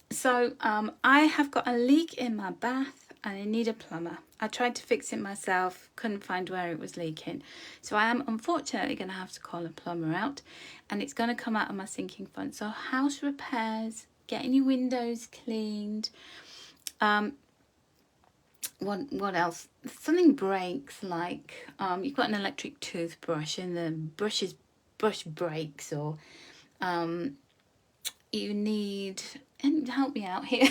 So I have got a leak in my bath and I need a plumber. I tried to fix it myself, couldn't find where it was leaking. So I am unfortunately going to have to call a plumber out and it's going to come out of my sinking fund. So house repairs, getting your windows cleaned, what else? Something breaks, like you've got an electric toothbrush and the brush breaks, or you need, and help me out here.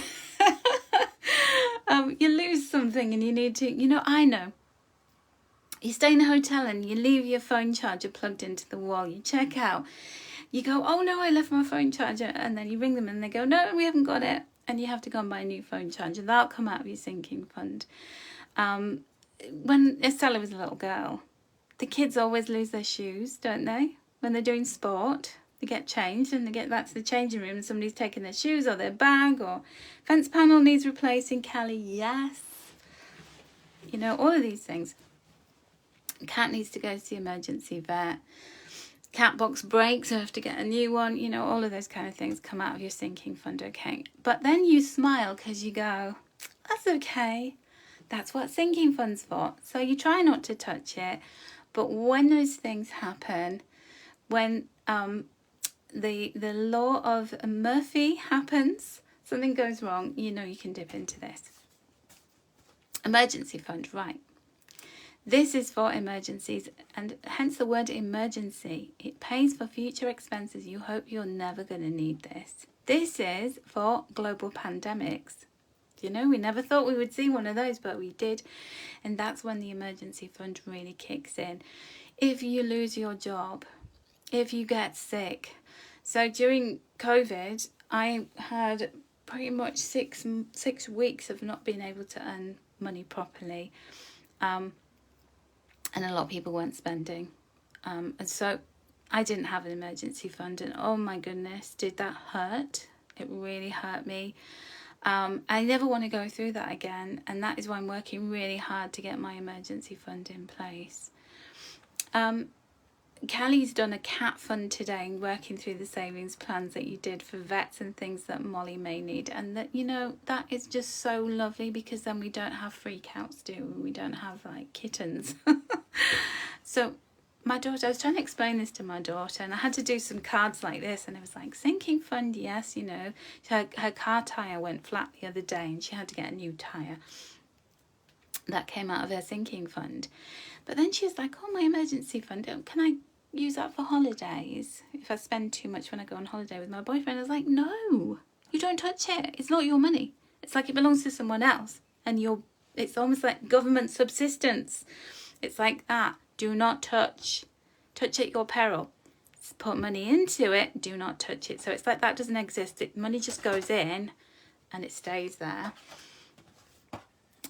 You lose something and you need to, I know. You stay in a hotel and you leave your phone charger plugged into the wall. You check out. You go, oh no, I left my phone charger. And then you ring them and they go, no, we haven't got it. And you have to go and buy a new phone charger. That'll come out of your sinking fund. When Estella was a little girl, the kids always lose their shoes, don't they? When they're doing sport, they get changed and they get back to the changing room and somebody's taken their shoes or their bag, or fence panel needs replacing. Callie, yes. All of these things. Cat needs to go to the emergency vet. Cat box breaks, so I have to get a new one. All of those kind of things come out of your sinking fund, okay? But then you smile because you go, that's okay. That's what sinking fund's for. So you try not to touch it. But when those things happen, when the law of Murphy happens, something goes wrong, you can dip into this. Emergency fund, right. This is for emergencies, and hence the word emergency. It pays for future expenses. You hope you're never going to need this. This is for global pandemics. We never thought we would see one of those, but we did. And that's when the emergency fund really kicks in. If you lose your job, if you get sick. So during COVID, I had pretty much six weeks of not being able to earn money properly. And a lot of people weren't spending. And so I didn't have an emergency fund, and oh my goodness, did that hurt. It really hurt me. I never want to go through that again, and that is why I'm working really hard to get my emergency fund in place. Callie's done a cat fund today, working through the savings plans that you did for vets and things that Molly may need, and that, you know, that is just so lovely, because then we don't have freakouts, do we? We don't have like kittens. So my daughter, I was trying to explain this to my daughter, and I had to do some cards like this, and it was like, sinking fund, yes, you know, her car tyre went flat the other day and she had to get a new tyre. That came out of her sinking fund. But then she was like, oh, my emergency fund, can I use that for holidays? If I spend too much when I go on holiday with my boyfriend. I was like, no, you don't touch it. It's not your money. It's like it belongs to someone else. And it's almost like government subsistence. It's like that. Do not touch. Touch at your peril. Put money into it. Do not touch it. So it's like that doesn't exist. Money just goes in and it stays there.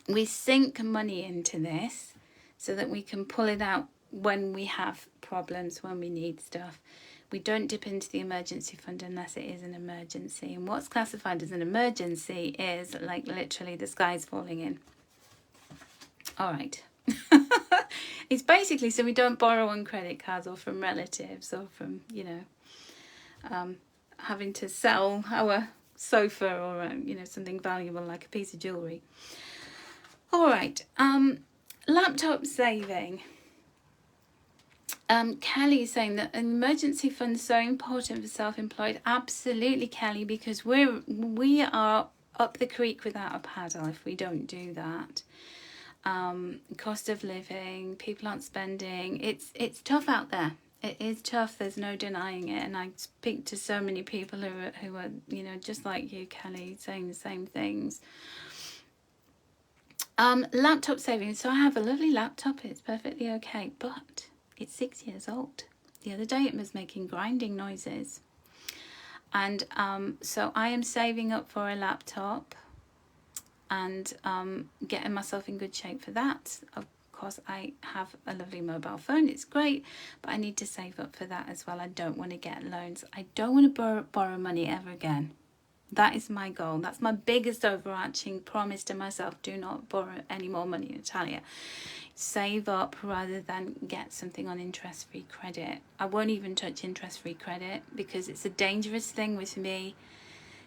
We sink money into this so that we can pull it out when we have problems, when we need stuff. We don't dip into the emergency fund unless it is an emergency. And what's classified as an emergency is like literally the sky's falling in. All right. It's basically so we don't borrow on credit cards or from relatives or from, you know, having to sell our sofa or, you know, something valuable like a piece of jewellery. All right. Laptop saving. Kelly is saying that an emergency fund is so important for self-employed. Absolutely, Kelly, because we are up the creek without a paddle if we don't do that. Cost of living, people aren't spending. It's tough out there. It is tough. There's no denying it. And I speak to so many people who are, you know, just like you, Kelly, saying the same things. Laptop saving. So I have a lovely laptop. It's perfectly okay, but it's 6 years old. The other day it was making grinding noises. And so I am saving up for a laptop and getting myself in good shape for that. Of course, I have a lovely mobile phone. It's great, but I need to save up for that as well. I don't want to get loans. I don't want to borrow money ever again. That is my goal. That's my biggest overarching promise to myself. Do not borrow any more money, Natalia. Save up rather than get something on interest-free credit. I won't even touch interest-free credit because it's a dangerous thing with me.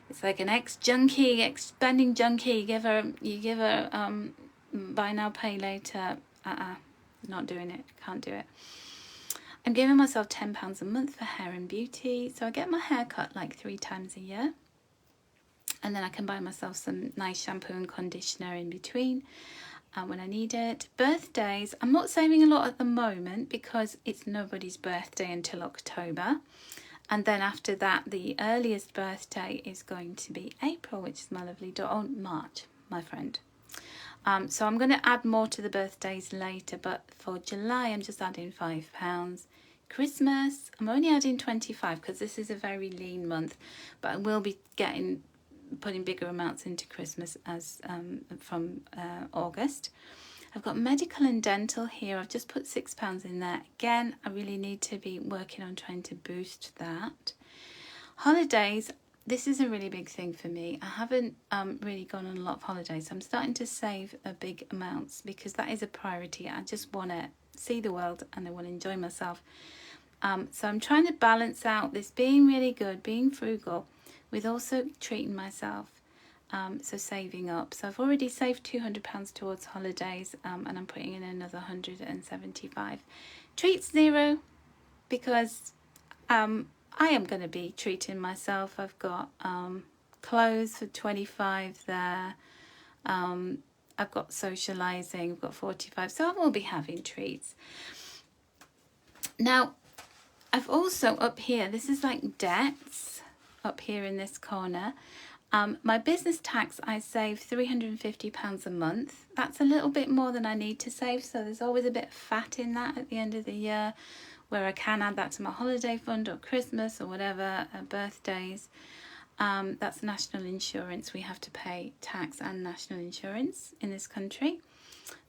It's like an ex-junkie, spending junkie. You give her buy now, pay later. Not doing it. Can't do it. I'm giving myself £10 a month for hair and beauty. So I get my hair cut like 3 times a year. And then I can buy myself some nice shampoo and conditioner in between when I need it. Birthdays, I'm not saving a lot at the moment because it's nobody's birthday until October. And then after that, the earliest birthday is going to be April, which is my lovely daughter. Oh, March, my friend. So I'm going to add more to the birthdays later. But for July, I'm just adding £5. Christmas, I'm only adding 25 because this is a very lean month. But I will be putting bigger amounts into Christmas as from August. I've got medical and dental here. I've just put £6 in there. Again, I really need to be working on trying to boost that. Holidays, this is a really big thing for me. I haven't really gone on a lot of holidays. I'm starting to save big amounts because that is a priority. I just want to see the world and I want to enjoy myself. So I'm trying to balance out this being really good, being frugal, with also treating myself. So saving up. So I've already saved £200 towards holidays and I'm putting in another 175. Treats 0 because I am going to be treating myself. I've got clothes for 25 there. I've got socialising, I've got 45. So I will be having treats. Now, I've also up here, this is like debts up here in this corner. My business tax, I save £350 a month. That's a little bit more than I need to save, so there's always a bit of fat in that at the end of the year where I can add that to my holiday fund or Christmas or whatever, birthdays. That's national insurance. We have to pay tax and national insurance in this country.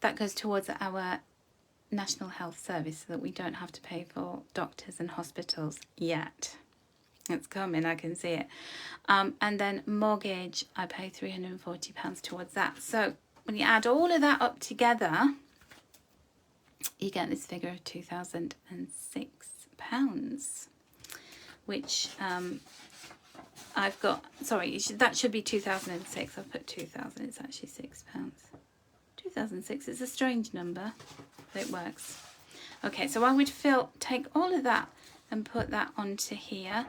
That goes towards our National Health Service so that we don't have to pay for doctors and hospitals yet. It's coming, I can see it. And then mortgage, I pay £340 towards that. So when you add all of that up together, you get this figure of £2,006, which I've got, sorry, that should be 2006. I've put 2000, it's actually £6. 2006 is a strange number, but it works. Okay, so I would take all of that and put that onto here.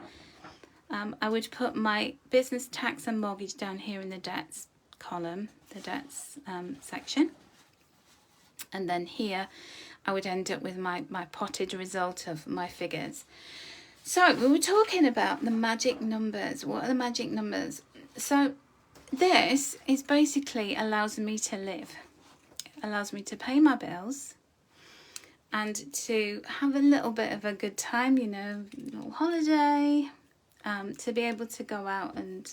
I would put my business tax and mortgage down here in the debts column, the debts section. And then here I would end up with my potted result of my figures. So we were talking about the magic numbers. What are the magic numbers? So this is basically allows me to live. It allows me to pay my bills and to have a little bit of a good time, you know, a little holiday, to be able to go out and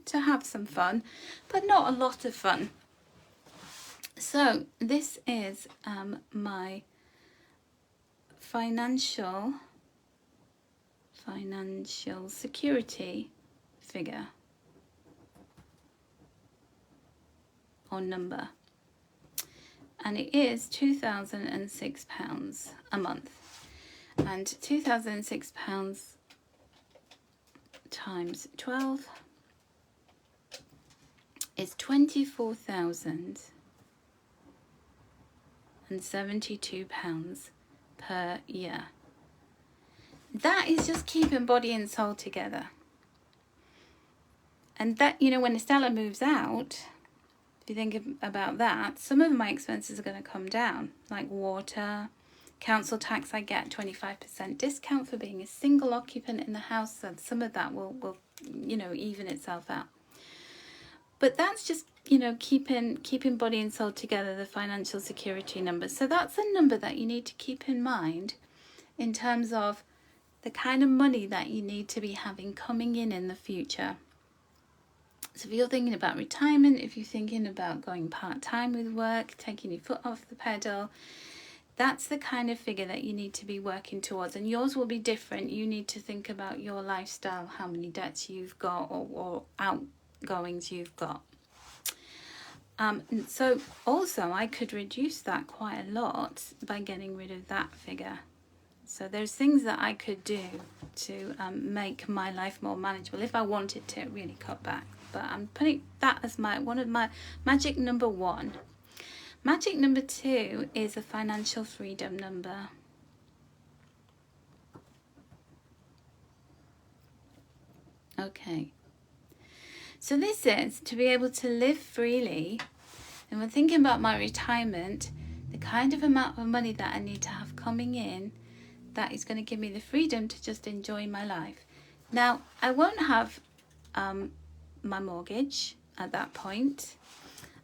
to have some fun, but not a lot of fun. So this is my financial security figure or number, and it is £2,006 a month, and £2,006 times 12 is £24,072 per year. That is just keeping body and soul together. And that, you know, when Estella moves out, if you think about that, some of my expenses are going to come down, like water, council tax. I get 25% discount for being a single occupant in the house, so some of that will you know, even itself out. But that's just, you know, keeping body and soul together, the financial security number. So that's a number that you need to keep in mind in terms of the kind of money that you need to be having coming in the future. So if you're thinking about retirement, if you're thinking about going part-time with work, taking your foot off the pedal, that's the kind of figure that you need to be working towards. And yours will be different. You need to think about your lifestyle, how many debts you've got or outgoings you've got. So also I could reduce that quite a lot by getting rid of that figure. So there's things that I could do to make my life more manageable if I wanted to really cut back. But I'm putting that as one of my magic number 1. Magic number 2 is a financial freedom number. Okay. So this is to be able to live freely, and when thinking about my retirement, the kind of amount of money that I need to have coming in that is going to give me the freedom to just enjoy my life. Now, I won't have my mortgage at that point,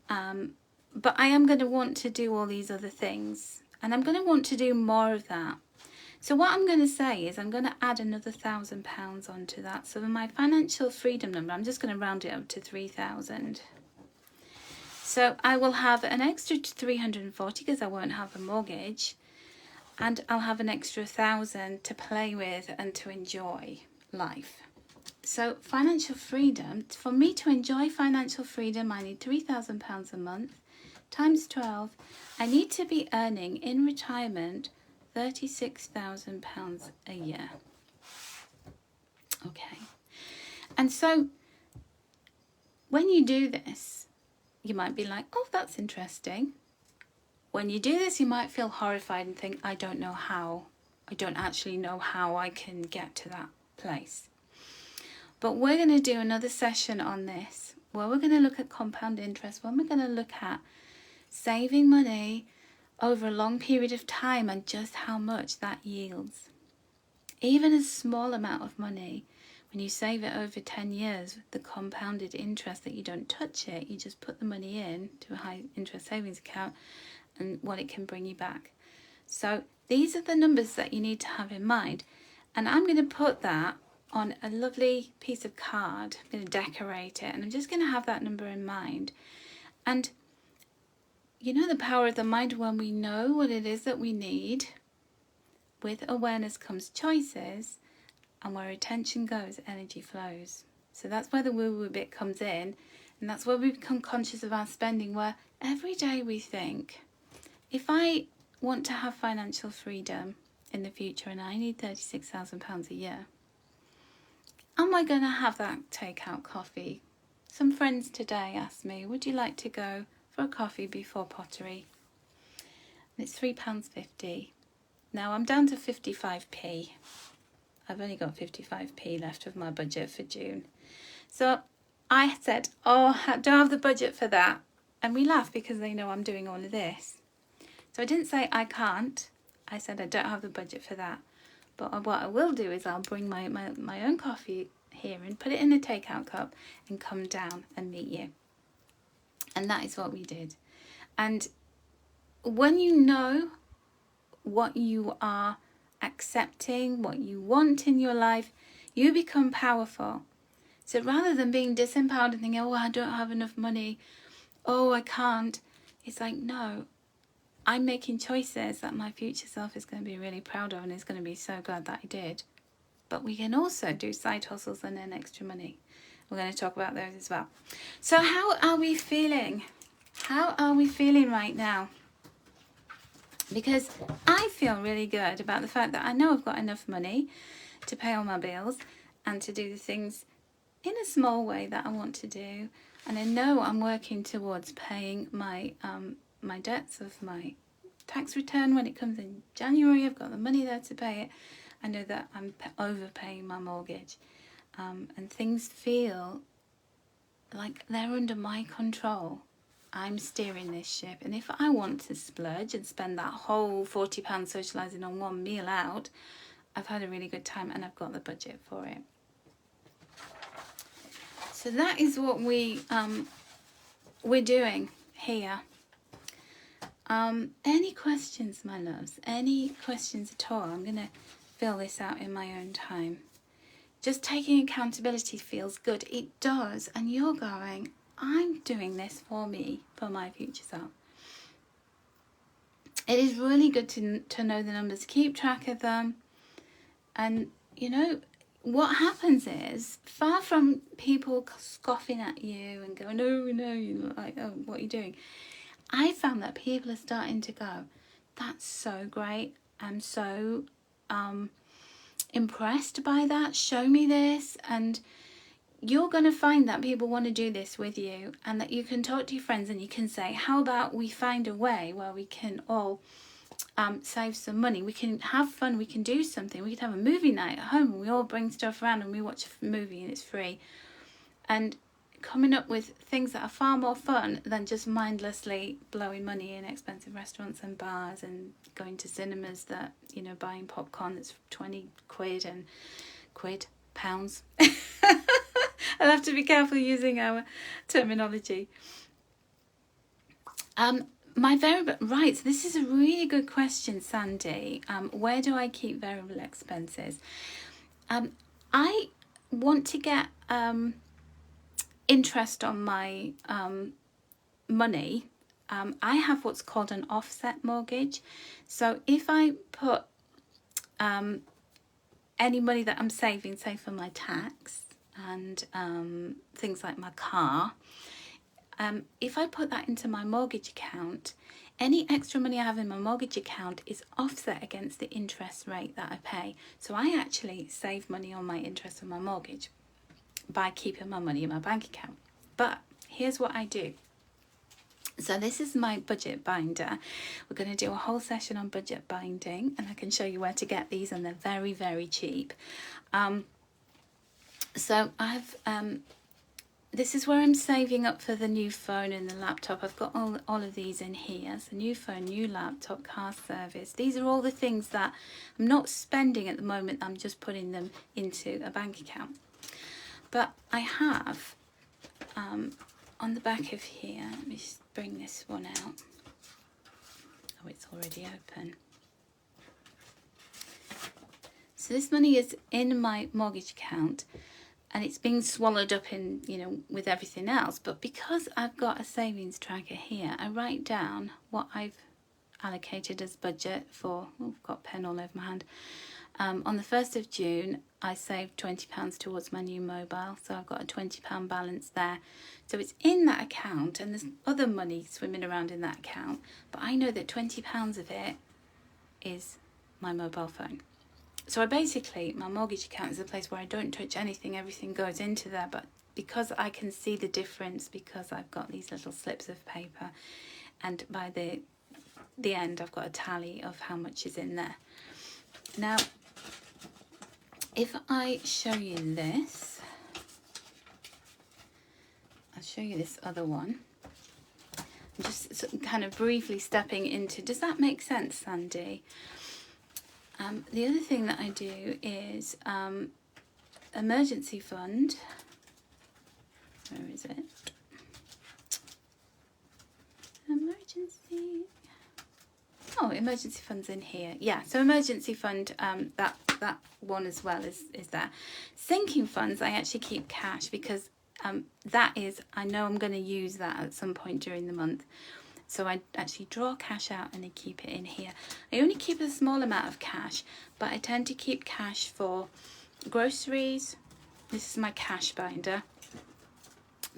but I am going to want to do all these other things, and I'm going to want to do more of that. So what I'm going to say is I'm going to add another £1,000 onto that. So my financial freedom number, I'm just going to round it up to 3,000. So I will have an extra 340 because I won't have a mortgage, and I'll have an extra 1,000 to play with and to enjoy life. So financial freedom, for me to enjoy financial freedom, I need £3,000 a month times 12. I need to be earning in retirement £36,000 a year. Okay. And so when you do this, you might be like, oh, that's interesting. When you do this, you might feel horrified and think, I don't actually know how I can get to that place. But we're going to do another session on this, where we're going to look at compound interest, where we're going to look at saving money over a long period of time and just how much that yields. Even a small amount of money, when you save it over 10 years, the compounded interest that you don't touch it, you just put the money in to a high interest savings account, and what it can bring you back. So these are the numbers that you need to have in mind, and I'm going to put that on a lovely piece of card. I'm going to decorate it, and I'm just going to have that number in mind. And you know, the power of the mind, when we know what it is that we need, with awareness comes choices, and where attention goes, energy flows. So that's where the woo-woo bit comes in, and that's where we become conscious of our spending, where every day we think, if I want to have financial freedom in the future and I need £36,000 a year, am I going to have that takeout coffee? Some friends today asked me, would you like to go for a coffee before pottery? And it's £3.50. Now I'm down to 55p. I've only got 55p left of my budget for June. So I said, oh, I don't have the budget for that. And we laugh because they know I'm doing all of this. So I didn't say I can't. I said I don't have the budget for that. But what I will do is I'll bring my own coffee here and put it in a takeout cup and come down and meet you. And that is what we did. And when you know what you are accepting, what you want in your life, you become powerful. So rather than being disempowered and thinking, oh, I don't have enough money, oh, I can't, it's like, no, I'm making choices that my future self is going to be really proud of and is going to be so glad that I did. But we can also do side hustles and earn extra money. We're going to talk about those as well. So how are we feeling? How are we feeling right now? Because I feel really good about the fact that I know I've got enough money to pay all my bills and to do the things in a small way that I want to do. And I know I'm working towards paying my my debts of my tax return when it comes in January. I've got the money there to pay it. I know that I'm overpaying my mortgage. And things feel like they're under my control. I'm steering this ship, and if I want to splurge and spend that whole £40 socialising on one meal out, I've had a really good time and I've got the budget for it. So that is what we're doing here. Any questions, my loves? Any questions at all? I'm going to fill this out in my own time. Just taking accountability feels good. It does. And you're going, I'm doing this for me, for my future self. It is really good to know the numbers, keep track of them. And, you know, what happens is, far from people scoffing at you and going, oh, no, you're like, oh, what are you doing? I found that people are starting to go, that's so great. I'm so impressed by that. Show me this. And you're going to find that people want to do this with you, and that you can talk to your friends and you can say, how about we find a way where we can all save some money, we can have fun, we can do something, we can have a movie night at home and we all bring stuff around and we watch a movie and it's free. And coming up with things that are far more fun than just mindlessly blowing money in expensive restaurants and bars and going to cinemas that, you know, buying popcorn that's 20 quid and pounds. I'll have to be careful using our terminology. Right, so this is a really good question, Sandy. Where do I keep variable expenses? I want to get interest on my money. I have what's called an offset mortgage. So if I put any money that I'm saving, say for my tax and things like my car, if I put that into my mortgage account, any extra money I have in my mortgage account is offset against the interest rate that I pay. So I actually save money on my interest on my mortgage by keeping my money in my bank account. But here's what I do. So this is my budget binder. We're going to do a whole session on budget binding, and I can show you where to get these, and they're very, very cheap. So I've this is where I'm saving up for the new phone and the laptop. I've got all of these in here. So new phone, new laptop, car service. These are all the things that I'm not spending at the moment. I'm just putting them into a bank account. But I have on the back of here, let me just bring this one out. Oh, it's already open. So this money is in my mortgage account. and it's being swallowed up in, you know, with everything else. But because I've got a savings tracker here, I write down what I've allocated as budget for. Oh, I've got a pen all over my hand. On the 1st of June, I saved £20 towards my new mobile, so I've got a £20 balance there. So it's in that account, and there's other money swimming around in that account, but I know that £20 of it is my mobile phone. So my mortgage account is a place where I don't touch anything, everything goes into there, but because I can see the difference, because I've got these little slips of paper, and by the end I've got a tally of how much is in there. Now, if I show you this, I'll show you this other one. I'm just kind of briefly stepping into, does that make sense, Sandy? The other thing that I do is emergency fund. Where is it? Emergency. Oh, emergency fund's in here. Yeah, so emergency fund, that one as well is there. Sinking funds, I actually keep cash because that is, I know I'm going to use that at some point during the month. So I actually draw cash out and I keep it in here. I only keep a small amount of cash, but I tend to keep cash for groceries. This is my cash binder.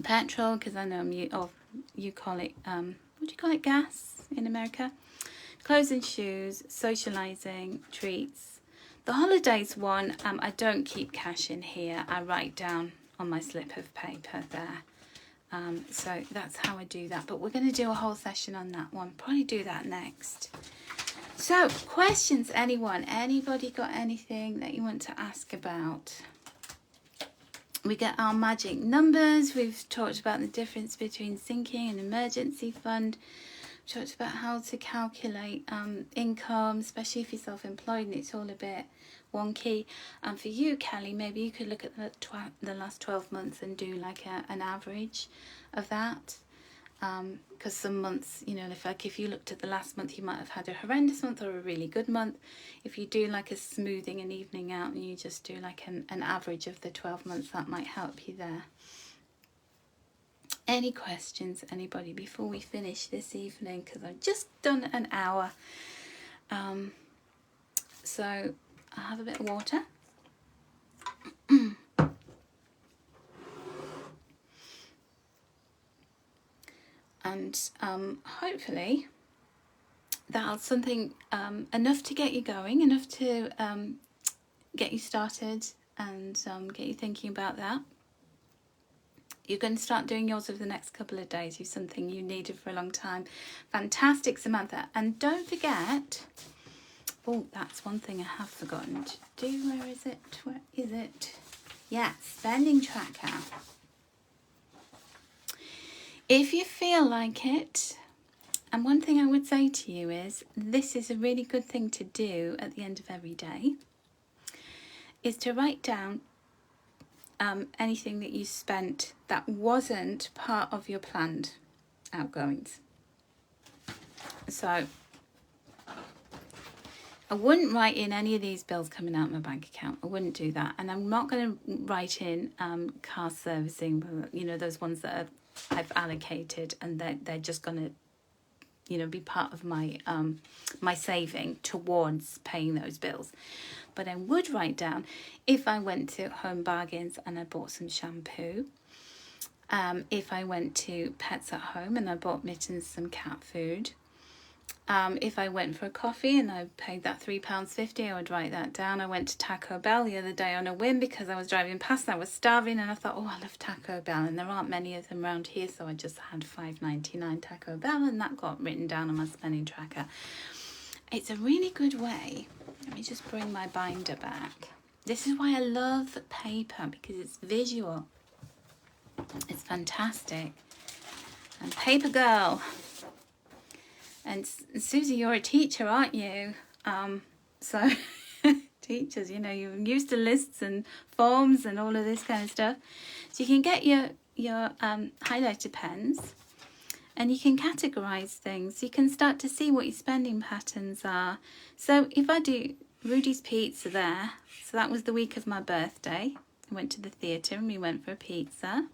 Petrol, because I know you call it, what do you call it, gas in America? Clothes and shoes, socialising, treats. The holidays one, I don't keep cash in here. I write down on my slip of paper there. So that's how I do that. But we're going to do a whole session on that one. Probably do that next. So, questions, anyone? Anybody got anything that you want to ask about? We get our magic numbers. We've talked about the difference between sinking and emergency fund. We talked about how to calculate income, especially if you're self-employed and it's all a bit wonky. And for you, Kelly, maybe you could look at the last 12 months and do like an average of that. Because some months, you know, if you looked at the last month, you might have had a horrendous month or a really good month. If you do like a smoothing and evening out and you just do like an average of the 12 months, that might help you there. Any questions, anybody, before we finish this evening? Because I've just done an hour. So I'll have a bit of water. And hopefully that's something enough to get you going, enough to get you started and get you thinking about that. You're going to start doing yours over the next couple of days. It's something you needed for a long time. Fantastic, Samantha. And don't forget, oh, that's one thing I have forgotten to do. Where is it? Where is it? Yeah, spending tracker. If you feel like it, and one thing I would say to you is, this is a really good thing to do at the end of every day, is to write down anything that you spent that wasn't part of your planned outgoings. So I wouldn't write in any of these bills coming out of my bank account. I wouldn't do that. And I'm not going to write in car servicing, you know, those ones that I've allocated, and they're just going to, you know, be part of my my saving towards paying those bills. But I would write down if I went to Home Bargains and I bought some shampoo, if I went to Pets at Home and I bought Mittens some cat food, if I went for a coffee and I paid that £3.50, I would write that down. I went to Taco Bell the other day on a whim because I was driving past and I was starving, and I thought, oh, I love Taco Bell, and there aren't many of them around here, so I just had $5.99 Taco Bell, and that got written down on my spending tracker. It's a really good way. Let me just bring my binder back. This is why I love paper, because it's visual. It's fantastic. And paper girl. And Susie, you're a teacher, aren't you? So teachers, you know, you're used to lists and forms and all of this kind of stuff. So you can get your highlighter pens and you can categorize things. You can start to see what your spending patterns are. So if I do Rudy's Pizza there, so that was the week of my birthday. I went to the theatre and we went for a pizza.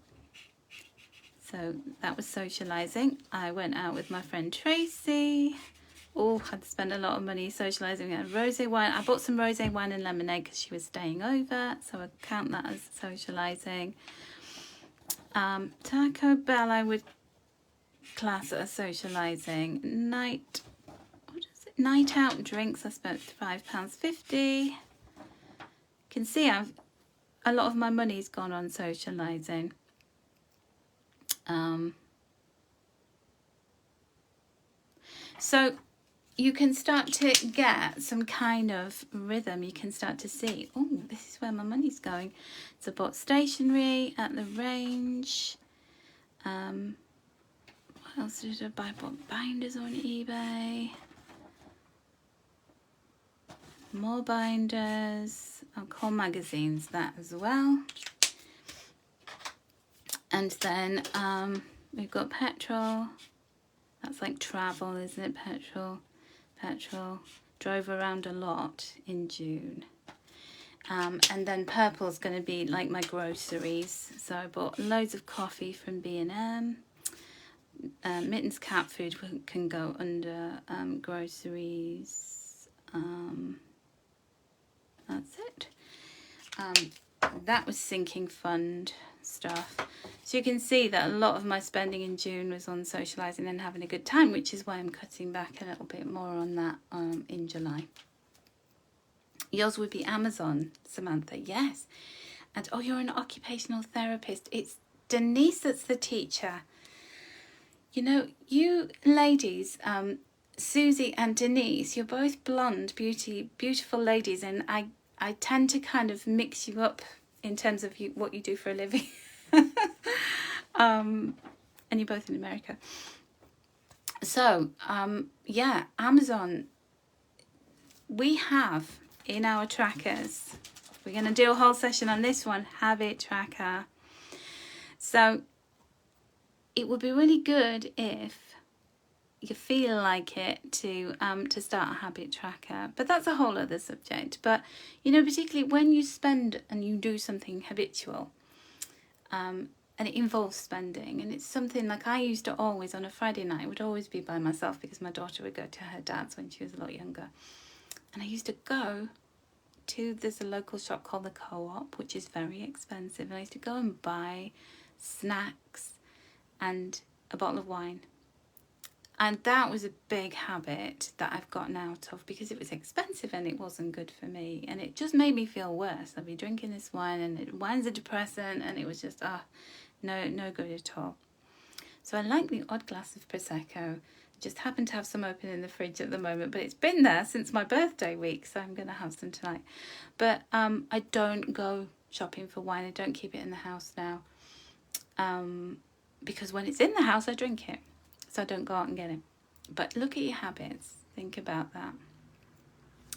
So that was socialising. I went out with my friend Tracy. Oh, I'd spent a lot of money socialising. We had rosé wine. I bought some rosé wine and lemonade because she was staying over. So I count that as socialising. Taco Bell I would class as socialising. Night out drinks I spent £5.50. You can see a lot of my money's gone on socialising. So you can start to get some kind of rhythm. You can start to see, oh, this is where my money's going. So I bought stationery at the range. What else did I buy? I bought binders on eBay. More binders. Alcohol magazines, that as well. And then we've got petrol. That's like travel, isn't it? Petrol. Drove around a lot in June. And then purple's going to be like my groceries. So I bought loads of coffee from B&M. Mittens cat food can go under groceries. That's it. That was sinking fund stuff. So you can see that a lot of my spending in June was on socialising and having a good time, which is why I'm cutting back a little bit more on that in July. Yours would be Amazon, Samantha. Yes. And oh, you're an occupational therapist. It's Denise that's the teacher. You know, you ladies, Susie and Denise, you're both blonde, beautiful ladies, and I tend to kind of mix you up in terms of what you do for a living. And you're both in America. So, yeah, Amazon, we have in our trackers, we're going to do a whole session on this one, habit tracker. So it would be really good if you feel like it to start a habit tracker, but that's a whole other subject. But you know, particularly when you spend and you do something habitual, and it involves spending, and it's something like I used to always on a Friday night would always be by myself because my daughter would go to her dad's when she was a lot younger, and I used to go to, there's a local shop called the Co-op, which is very expensive, and I used to go and buy snacks and a bottle of wine. And that was a big habit that I've gotten out of because it was expensive and it wasn't good for me. And it just made me feel worse. I'd be drinking this wine, and wine's a depressant, and it was just, no good at all. So I like the odd glass of Prosecco. I just happen to have some open in the fridge at the moment, but it's been there since my birthday week, so I'm going to have some tonight. But I don't go shopping for wine. I don't keep it in the house now. Because when it's in the house, I drink it. So I don't go out and get it. But look at your habits. Think about that.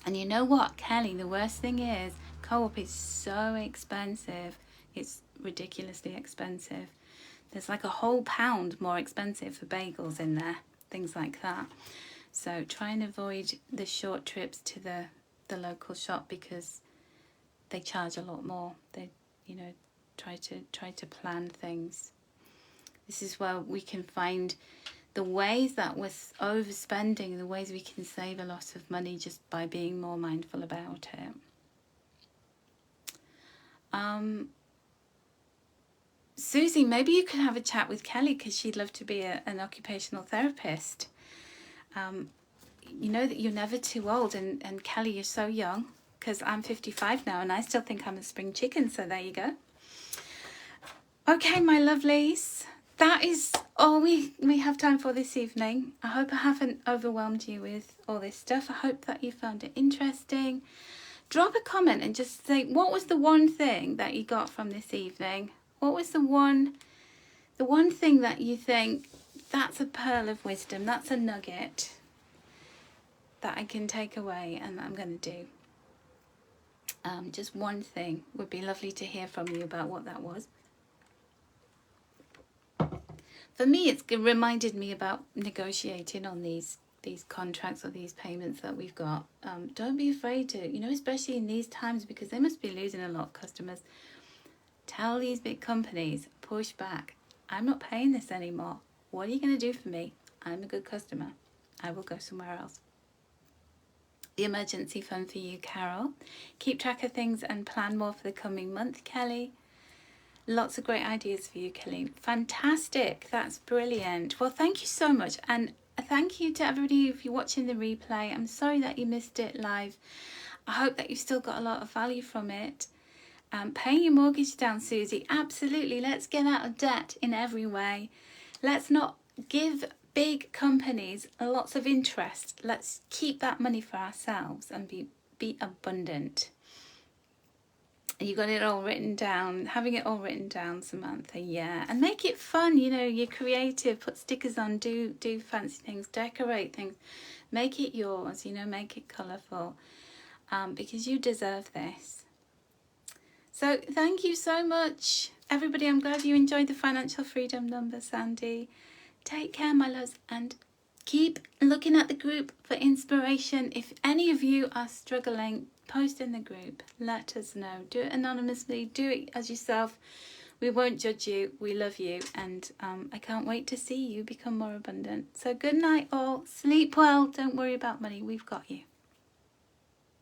And you know what, Kelly, the worst thing is Co-op is so expensive. It's ridiculously expensive. There's like a whole pound more expensive for bagels in there. Things like that. So try and avoid the short trips to the local shop because they charge a lot more. They, you know, try to plan things. This is where we can find the ways that we're overspending, the ways we can save a lot of money just by being more mindful about it. Susie, maybe you could have a chat with Kelly because she'd love to be an occupational therapist. You know that you're never too old, and Kelly, you're so young because I'm 55 now and I still think I'm a spring chicken, so there you go. Okay, my lovelies. That is all we have time for this evening. I hope I haven't overwhelmed you with all this stuff. I hope that you found it interesting. Drop a comment and just say, what was the one thing that you got from this evening? What was the one thing that you think, that's a pearl of wisdom, that's a nugget that I can take away and I'm going to do? Just one thing. Would be lovely to hear from you about what that was. For me, it's reminded me about negotiating on these contracts or these payments that we've got. Don't be afraid to, you know, especially in these times, because they must be losing a lot of customers. Tell these big companies, push back. I'm not paying this anymore. What are you going to do for me? I'm a good customer. I will go somewhere else. The emergency fund for you, Carol. Keep track of things and plan more for the coming month, Kelly. Lots of great ideas for you, Kelly. Fantastic. That's brilliant. Well, thank you so much. And thank you to everybody if you're watching the replay. I'm sorry that you missed it live. I hope that you've still got a lot of value from it. Paying your mortgage down, Susie. Absolutely. Let's get out of debt in every way. Let's not give big companies lots of interest. Let's keep that money for ourselves and be abundant. You got it all written down, having it all written down, Samantha, yeah. And make it fun, you know, you're creative, put stickers on, do fancy things, decorate things, make it yours, you know, make it colourful, because you deserve this. So thank you so much, everybody. I'm glad you enjoyed the financial freedom number, Sandy. Take care, my loves, and keep looking at the group for inspiration. If any of you are struggling, post in the group, let us know. Do it anonymously, do it as yourself. We won't judge you, we love you, and I can't wait to see you become more abundant. So good night all, sleep well, don't worry about money, we've got you.